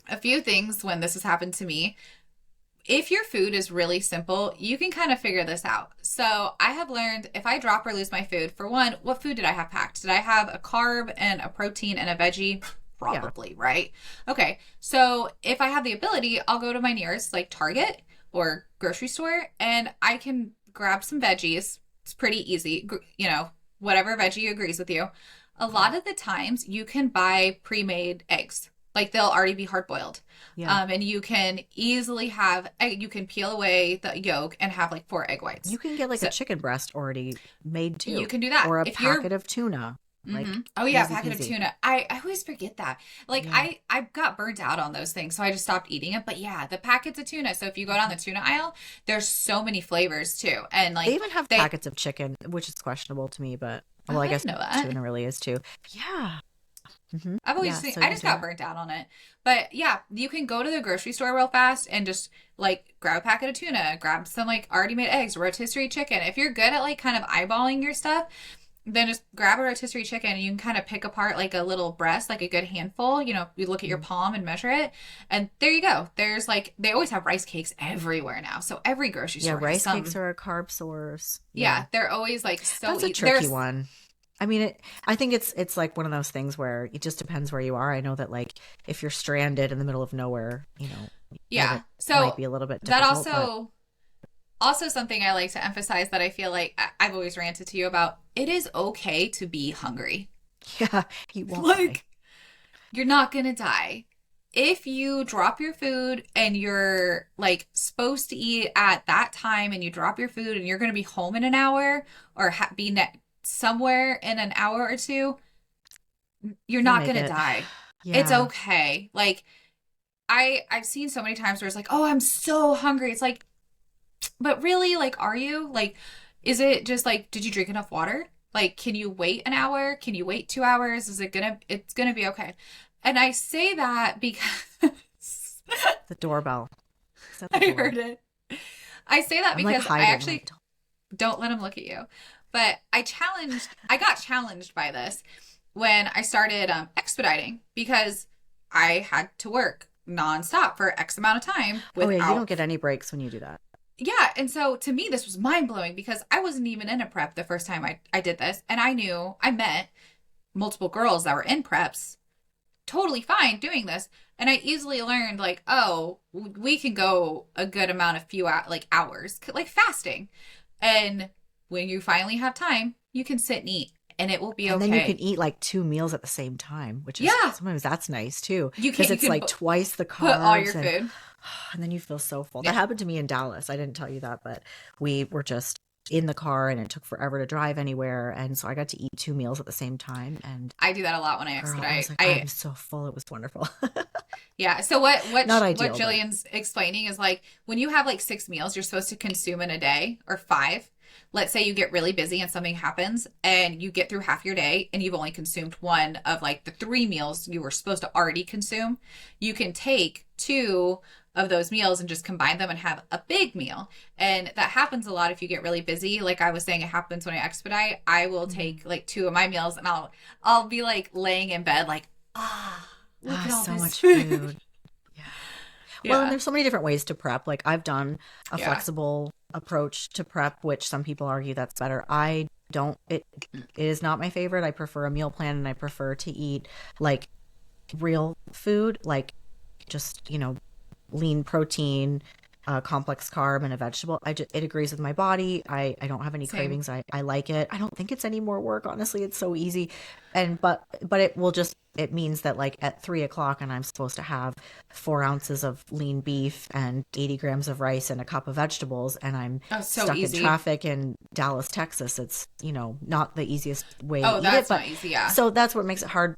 a few things when this has happened to me. If your food is really simple, you can kind of figure this out. So I have learned if I drop or lose my food, for one, what food did I have packed? Did I have a carb and a protein and a veggie? Probably, right? Okay. So if I have the ability, I'll go to my nearest like Target or grocery store and I can grab some veggies. It's pretty easy. Whatever veggie agrees with you. A lot of the times you can buy pre-made eggs. Like they'll already be hard boiled. Yeah. And you can easily you can peel away the yolk and have like 4 egg whites. You can get like a chicken breast already made too. You can do that. Or a packet of tuna. Like, oh yeah, packet of tuna. I always forget that. Like I got burnt out on those things, so I just stopped eating it. But yeah, the packets of tuna. So if you go down the tuna aisle, there's so many flavors too. And like they even have packets of chicken, which is questionable to me, but I guess tuna really is too. Yeah. Mm-hmm. I've always seen, I just got burnt out on it. But yeah, you can go to the grocery store real fast and just like grab a packet of tuna, grab some like already made eggs, rotisserie chicken. If you're good at like kind of eyeballing your stuff, then just grab a rotisserie chicken and you can kind of pick apart like a little breast, like a good handful. You look at your palm and measure it. And there you go. There's like, they always have rice cakes everywhere now. So every grocery store. Yeah, rice cakes are a carb source. Yeah, they're always like so That's a tricky one. I mean, I think it's like one of those things where it just depends where you are. I know that like if you're stranded in the middle of nowhere, yeah, so it might be a little bit difficult. That also Also, something I like to emphasize that I feel like I've always ranted to you about, it is okay to be hungry. Yeah, you won't die. Like, you're not gonna die. If you drop your food and you're like supposed to eat at that time and you drop your food and you're gonna be home in an hour or be somewhere in an hour or two, you're You'll not make gonna it. die. It's Yeah. okay. Like I've seen so many times where it's like, oh, I'm so hungry. It's like, but really, like, are you? Like, is it just like, did you drink enough water? Like, can you wait an hour? Can you wait 2 hours? It's gonna be okay. And I say that because The doorbell. Is that the I door? heard it. I say that I'm like because I hiding. Like, actually don't let him look at you. But I got challenged by this when I started expediting because I had to work nonstop for X amount of time oh yeah, you don't without. get any breaks when you do that. Yeah, and so to me this was mind blowing because I wasn't even in a prep the first time I did this, and I met multiple girls that were in preps totally fine doing this, and I easily learned like, oh, we can go a good amount of like hours, like fasting, and when you finally have time, you can sit and eat, and it will be And then you can okay. eat like two meals at the same time, which is Yeah, sometimes that's nice too, you because can it's like twice the put all your carbs food. and then you feel so full. That Yeah, happened to me in Dallas. I didn't tell you that, but we were just in the car and it took forever to drive anywhere. And so I got to eat two meals at the same time. And I do that a lot when I girl, I was expedite. like, I I'm so full. It was wonderful. Yeah. So Not what ideal, but Jillian's explaining is like when you have like 6 meals you're supposed to consume in a day or five. Let's say you get really busy and something happens and you get through half your day and you've only consumed one of like the 3 meals you were supposed to already consume. You can take two of those meals and just combine them and have a big meal. And that happens a lot if you get really busy. Like I was saying, it happens when I expedite. I will mhm. take like two of my meals and I'll be like laying in bed like, ah, look at all So this much food. food. Yeah. Well, and Yeah. there's so many different ways to prep. Like I've done a Yeah. flexible approach to prep, which some people argue that's better. I don't, it is not my favorite. I prefer a meal plan and I prefer to eat like real food, like just, lean protein, complex carb, and a vegetable. It agrees with my body. I don't have any Same. cravings. I like it. I don't think it's any more work. Honestly, it's so easy. But it will just, it means that like at 3 o'clock and I'm supposed to have 4 ounces of lean beef and 80 grams of rice and a cup of vegetables, and I'm Oh, so stuck in easy. traffic in Dallas, Texas. It's, not the easiest way to Oh, eat it, that's but not easy. Yeah. so that's what makes it hard.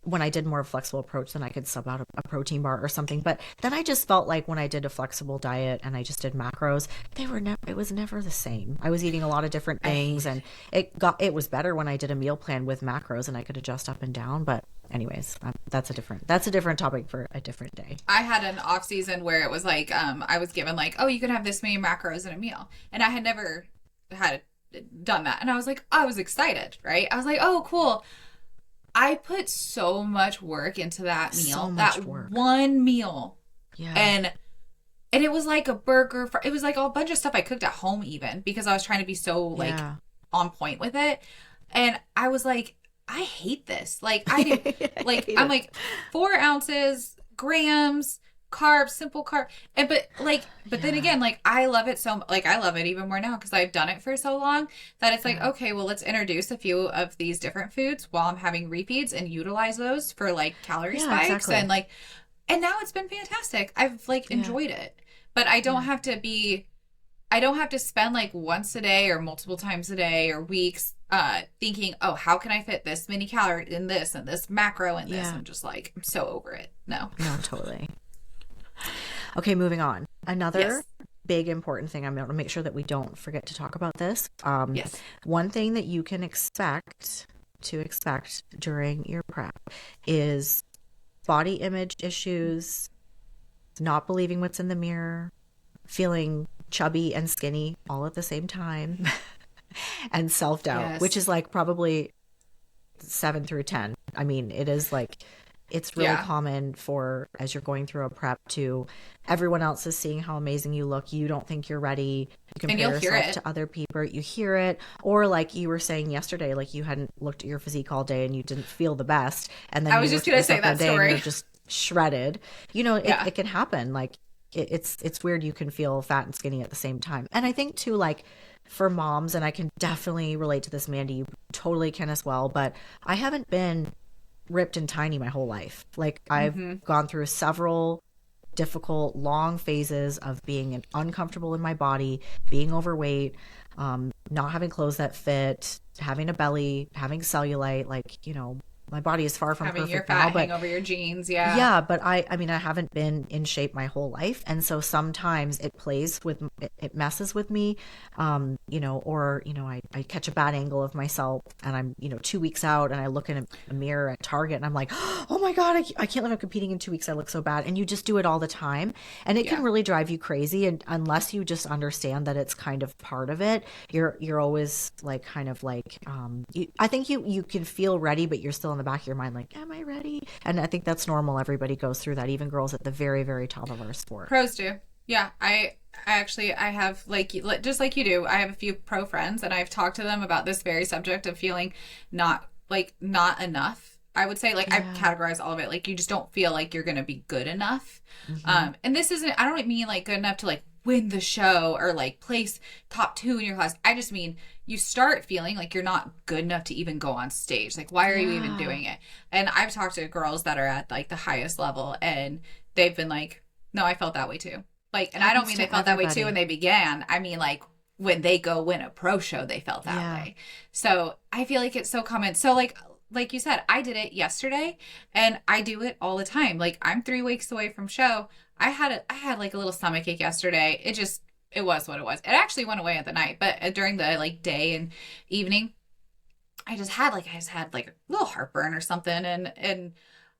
When I did more of a flexible approach, then I could sub out a protein bar or something. But then I just felt like when I did a flexible diet and I just did macros, it was never the same. I was eating a lot of different I hate things, it. and it was better when I did a meal plan with macros and I could adjust up and down. But anyways, that's a different topic for a different day. I had an off season where it was like, I was given like, oh, you can have this many macros in a meal. And I had never had done that. And I was like, I was excited, right? I was like, oh, cool. I put so much work into that So meal, that much work. one meal. Yeah. And it was like a burger. It was like a bunch of stuff I cooked at home even because I was trying to be so like Yeah. on point with it. And I was like, I hate this. Like I do I like hate I'm it. like 4 ounces, grams, carbs, simple carb. And but then Yeah. again, like I love it so like I love it even more now because I've done it for so long that it's like, Yeah. okay, well let's introduce a few of these different foods while I'm having refeeds and utilize those for like calorie Yeah, spikes exactly. and now it's been fantastic. I've like Yeah. enjoyed it. But Yeah. I don't have to spend like once a day or multiple times a day or weeks thinking, oh, how can I fit this many calories in this and this macro in this? Yeah. I'm just like, I'm so over it. No. No, totally. Okay, moving on. Another Yes. big important thing, I'm going to make sure that we don't forget to talk about this. Yes. One thing that you can expect during your prep is body image issues, not believing what's in the mirror, feeling chubby and skinny all at the same time, and self-doubt, which Yes. is like probably 7 through 10. I mean, it is like it's really Yeah. common for as you're going through a prep to everyone else is seeing how amazing you look. You don't think you're ready. You And compare you'll hear yourself it. to other people. You hear it. Or like you were saying yesterday, like you hadn't looked at your physique all day and you didn't feel the best. And then I you was just looked at going to say yourself one that day and you're story. just shredded. Yeah. It can happen. Like it's weird you can feel fat and skinny at the same time. And I think too, like for moms, and I can definitely relate to this, Mandy, you totally can as well, but I haven't been ripped and tiny my whole life. Like I've gone through several difficult, long phases of being uncomfortable in my body, being overweight, not having clothes that fit, having a belly, having cellulite. Like, my body is far from Having your perfect now, fat hang over your jeans. Yeah. yeah, but I mean, I haven't been in shape my whole life. And so sometimes it messes with me, or, I catch a bad angle of myself and I'm, 2 weeks out and I look in a mirror at Target and I'm like, oh my God, I can't live. I'm competing in 2 weeks. I look so bad. And you just do it all the time. And it can really drive you crazy. And unless you just understand that it's kind of part of it, you're always like, kind of like, I think you can feel ready, but you're still in the back of your mind, like, am I ready? And I think that's normal. Everybody goes through that, even girls at the very, very top of our sport. Pros do. Yeah. I actually, I have, like, just like you do, I have a few pro friends and I've talked to them about this very subject of feeling not enough. I would say, like, I categorize all of it. Like, you just don't feel like you're going to be good enough. And this isn't, I don't mean like good enough to like win the show or like place top 2 in your class. I just mean you start feeling like you're not good enough to even go on stage. Like, why are you even doing it? And I've talked to girls that are at like the highest level and they've been like, no, I felt that way too. Like, and I don't mean they felt that way too when they began. I mean, like, when they go win a pro show, they felt that way. So I feel like it's so common. So like you said, I did it yesterday and I do it all the time. Like, I'm 3 weeks away from show. I had like a little stomach ache yesterday. It was what it was. It actually went away at the night, but during the like day and evening, I just had like a little heartburn or something. And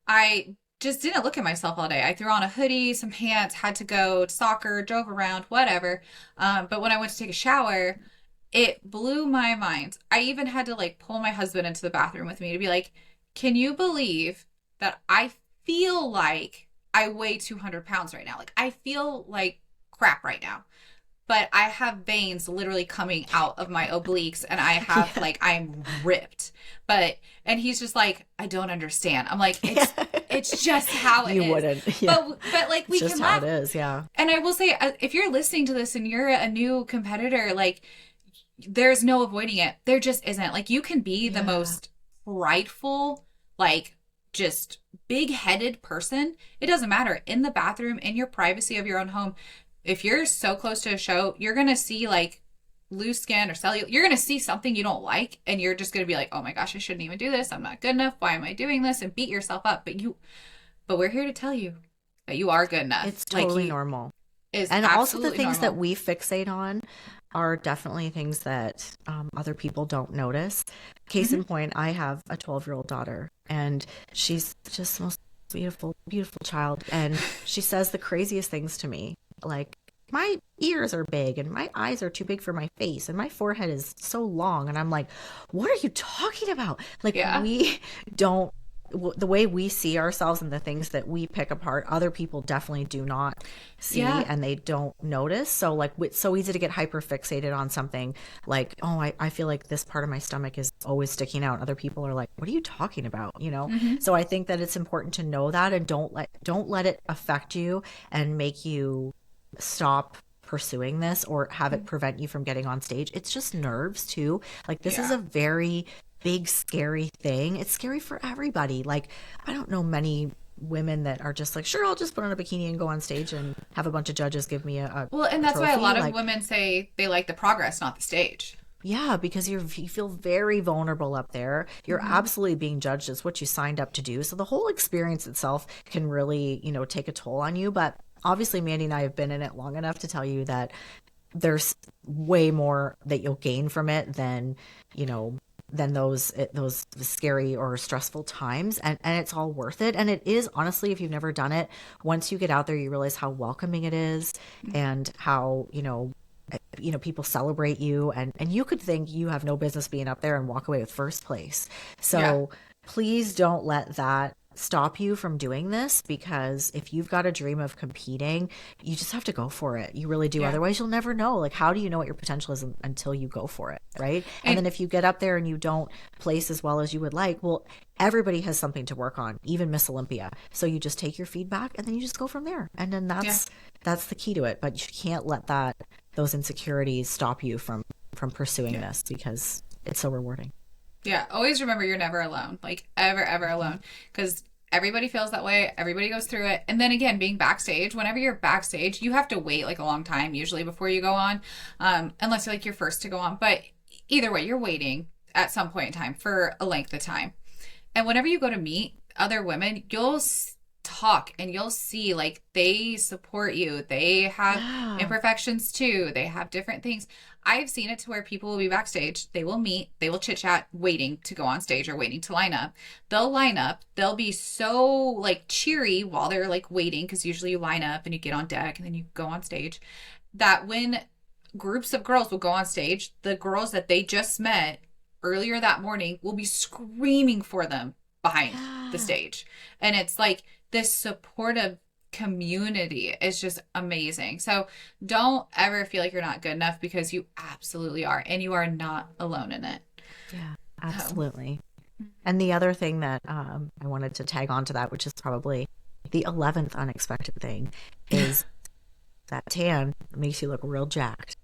I just didn't look at myself all day. I threw on a hoodie, some pants, had to go to soccer, drove around, whatever. But when I went to take a shower, it blew my mind. I even had to like pull my husband into the bathroom with me to be like, can you believe that I feel like I weigh 200 pounds right now? Like, I feel like crap right now. But I have veins literally coming out of my obliques and I have like, I'm ripped. And he's just like, I don't understand. I'm like, it's just how it is. You wouldn't. Yeah. But like, we can laugh. It's just how it is. Yeah. And I will say, if you're listening to this and you're a new competitor, like, there's no avoiding it. There just isn't. Like, you can be the most prideful, like, just big-headed person. It doesn't matter. In the bathroom, in your privacy of your own home, if you're so close to a show, you're going to see like loose skin or cellulite. You're going to see something you don't like and you're just going to be like, oh my gosh, I shouldn't even do this. I'm not good enough. Why am I doing this? And beat yourself up. But we're here to tell you that you are good enough. It's totally normal. And also the things that we fixate on are definitely things that other people don't notice. Case in point, I have a 12-year-old daughter and she's just the most beautiful, beautiful child. And she says the craziest things to me. Like, my ears are big and my eyes are too big for my face and my forehead is so long. And I'm like, what are you talking about? Like, we don't, the way we see ourselves and the things that we pick apart, other people definitely do not see and they don't notice. So like, it's so easy to get hyper fixated on something like, oh, I feel like this part of my stomach is always sticking out. Other people are like, what are you talking about? So I think that it's important to know that and don't let it affect you and make you stop pursuing this or have it prevent you from getting on stage. It's just nerves too. Like, this is a very big, scary thing. It's scary for everybody. Like, I don't know many women that are just like, sure, I'll just put on a bikini and go on stage and have a bunch of judges give me a and that's why a lot of women say they like the progress, not the stage. Yeah, because you feel very vulnerable up there. You're absolutely being judged as what you signed up to do. So the whole experience itself can really, take a toll on you. But obviously, Mandy and I have been in it long enough to tell you that there's way more that you'll gain from it than those scary or stressful times. And it's all worth it. And it is, honestly, if you've never done it, once you get out there, you realize how welcoming it is and how, people celebrate you and you could think you have no business being up there and walk away with first place. So please don't let that stop you from doing this, because if you've got a dream of competing, you just have to go for it. You really do. Yeah. Otherwise, you'll never know. Like, how do you know what your potential is until you go for it, right? And And then if you get up there and you don't place as well as you would like, well, everybody has something to work on, even Miss Olympia. So you just take your feedback and then you just go from there. And then yeah. that's the key to it. But you can't let those insecurities stop you from pursuing Yeah. this, because it's so rewarding. Yeah, always remember you're never alone. Like ever, ever alone. Because everybody feels that way. Everybody goes through it. And then again, being backstage, whenever you're backstage, you have to wait like a long time usually before you go on, unless you're like you're first to go on. But either way, you're waiting at some point in time for a length of time. And whenever you go to meet other women, you'll talk and you'll see like they support you. They have Yeah. imperfections too. They have different things. I've seen it to where people will be backstage, they will meet, they will chit chat, waiting to go on stage or waiting to line up. They'll line up, they'll be so like cheery while they're like waiting, because usually you line up and you get on deck and then you go on stage. That when groups of girls will go on stage, the girls that they just met earlier that morning will be screaming for them behind the Yeah. stage. And it's like this supportive community is just amazing. So don't ever feel like you're not good enough, because you absolutely are, and you are not alone in it. Yeah, absolutely. And the other thing that I wanted to tag on to that, which is probably the 11th unexpected thing, is that tan makes you look real jacked.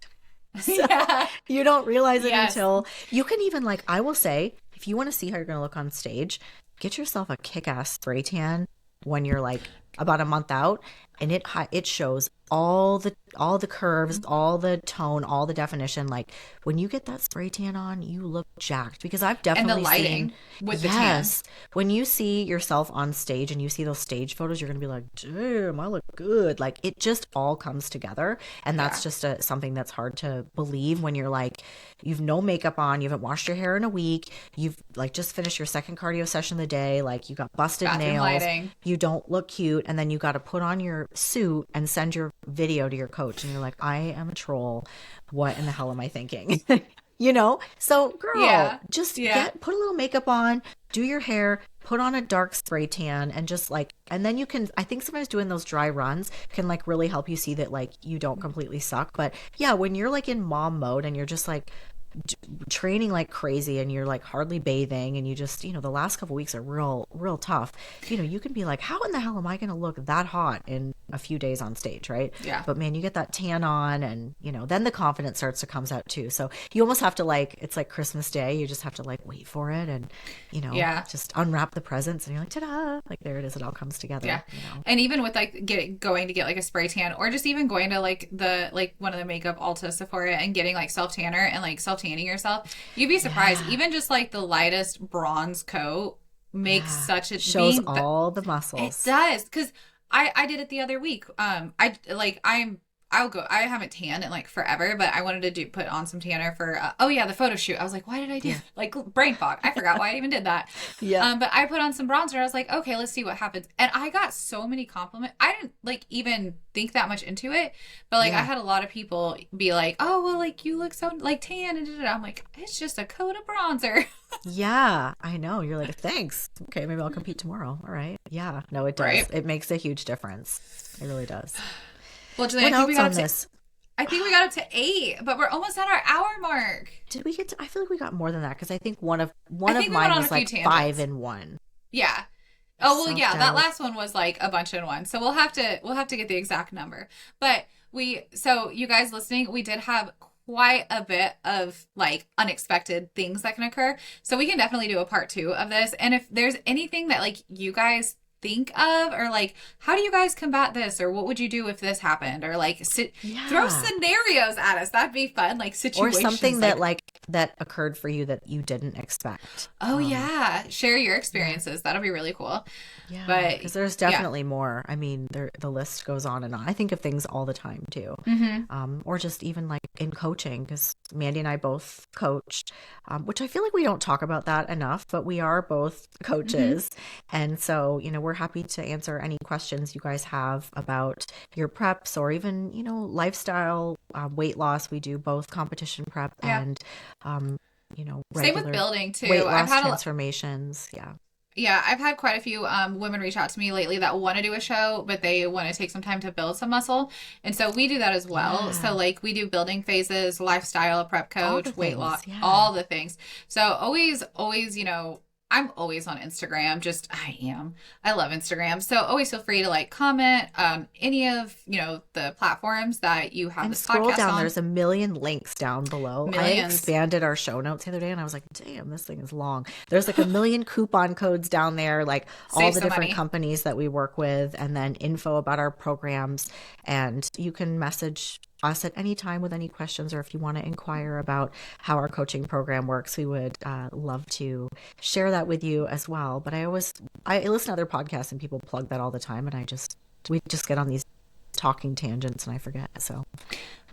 So Yeah. you don't realize it Yes. until you can even, like, I will say, if you want to see how you're going to look on stage, get yourself a kick-ass spray tan when you're like about a month out, and it shows all the curves, all the tone, all the definition. Like, when you get that spray tan on, you look jacked, because I've And the definitely seen, lighting with the tan. yes, when you see yourself on stage and you see those stage photos, you're gonna be like, damn, I look good. Like, it just all comes together. And Yeah. that's just something that's hard to believe when you're like, you've no makeup on, you haven't washed your hair in a week, you've like just finished your second cardio session of the day, like you got busted Bathroom nails, lighting. you don't look cute, and then you got to put on your suit and send your video to your coach, and you're like, I am a troll. What in the hell am I thinking? So girl, Yeah. just Yeah. put a little makeup on, do your hair, put on a dark spray tan, and just like, and then you can, I think sometimes doing those dry runs can like really help you see that like you don't completely suck. But yeah, when you're like in mom mode and you're just like training like crazy and you're like hardly bathing, and you just, the last couple weeks are real tough, you can be like, how in the hell am I going to look that hot in a few days on stage, right? Yeah. But man, you get that tan on, and then the confidence starts to comes out too. So you almost have to, like, it's like Christmas Day, you just have to like wait for it, and Yeah. just unwrap the presents, and you're like, ta-da, like there it is, it all comes together. Yeah. And even with like going to get like a spray tan, or just even going to like one of the makeup Ulta Sephora and getting like self tanner and like self tanning yourself, you'd be surprised. Yeah. Even just like the lightest bronze coat makes such a shows all the muscles. It does, because I did it the other week. I'll go. I haven't tanned in like forever, but I wanted to put on some tanner for the photo shoot. I was like, why did I do like brain fog? I forgot why I even did that. Yeah. But I put on some bronzer. I was like, okay, let's see what happens. And I got so many compliments. I didn't like even think that much into it, but like I had a lot of people be like, oh well, like you look so like tan, and da-da-da. I'm like, it's just a coat of bronzer. Yeah, I know. You're like, thanks. Okay, maybe I'll compete tomorrow. All right. Yeah. No, it does. Right. It makes a huge difference. It really does. Well, Julie, What I think we else got on up to this? I think we got up to 8, but we're almost at our hour mark. Did we get to, I feel like we got more than that, because I think one of think we went mine on a was few like tangents. 5 in 1. Yeah. Oh well, yeah. That Self-doubt. last one was like a bunch in one, so we'll have to get the exact number. But so you guys listening, we did have quite a bit of like unexpected things that can occur. So we can definitely do a part 2 of this. And if there's anything that like you guys think of, or like, how do you guys combat this, or what would you do if this happened, or like throw scenarios at us, that'd be fun, like situations, or something that like that occurred for you that you didn't expect. Yeah, share your experiences. That'll be really cool. Yeah, But because there's definitely more. I mean, the list goes on and on. I think of things all the time too. Or just even like in coaching, because Mandy and I both coach, which I feel like we don't talk about that enough, but we are both coaches. And so, we're happy to answer any questions you guys have about your preps, or even, lifestyle, weight loss. We do both competition prep and, same with regular building too. weight I've loss had transformations. Yeah. Yeah, I've had quite a few women reach out to me lately that want to do a show, but they want to take some time to build some muscle. And so we do that as well. So, Yeah. like, we do building phases, lifestyle, prep All the coach, weight loss, things. Yeah. all the things. So, always, I'm always on Instagram. I love Instagram. So, always feel free to like comment any of, the platforms that you have And this scroll podcast down, on. there's a million links down below. I Millions. expanded our show notes the other day and I was like, damn, this thing is long. There's like a million coupon codes down there, like all Save the some different money. companies that we work with, and then info about our programs. And you can message us at any time with any questions, or if you want to inquire about how our coaching program works, we would love to share that with you as well. But I listen to other podcasts and people plug that all the time, and we just get on these talking tangents and I forget. So,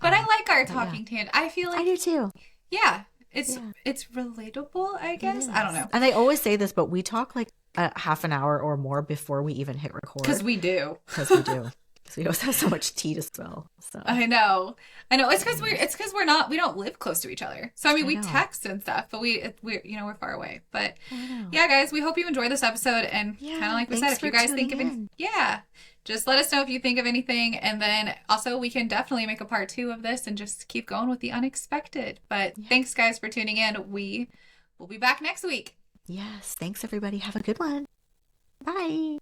But I like our but yeah, talking tangent. I feel I like, do too. yeah, it's Yeah, it's relatable, I it guess. I don't is. know. And I always say this, but we talk like a half an hour or more before we even hit Because record we do. because we do. Because we always have so much tea to spill. So, I know. I know. anyways, It's because we don't live close to each other. So I mean, I we know. text and stuff, but we're far away. But I know. yeah, guys, we hope you enjoyed this episode. And kind of Yeah, like we said, thanks if you for guys think tuning of any, in. yeah, just let us know if you think of anything. And then also we can definitely make a part 2 of this and just keep going with the unexpected. But Yeah. thanks, guys, for tuning in. We will be back next week. Yes. Thanks, everybody. Have a good one. Bye.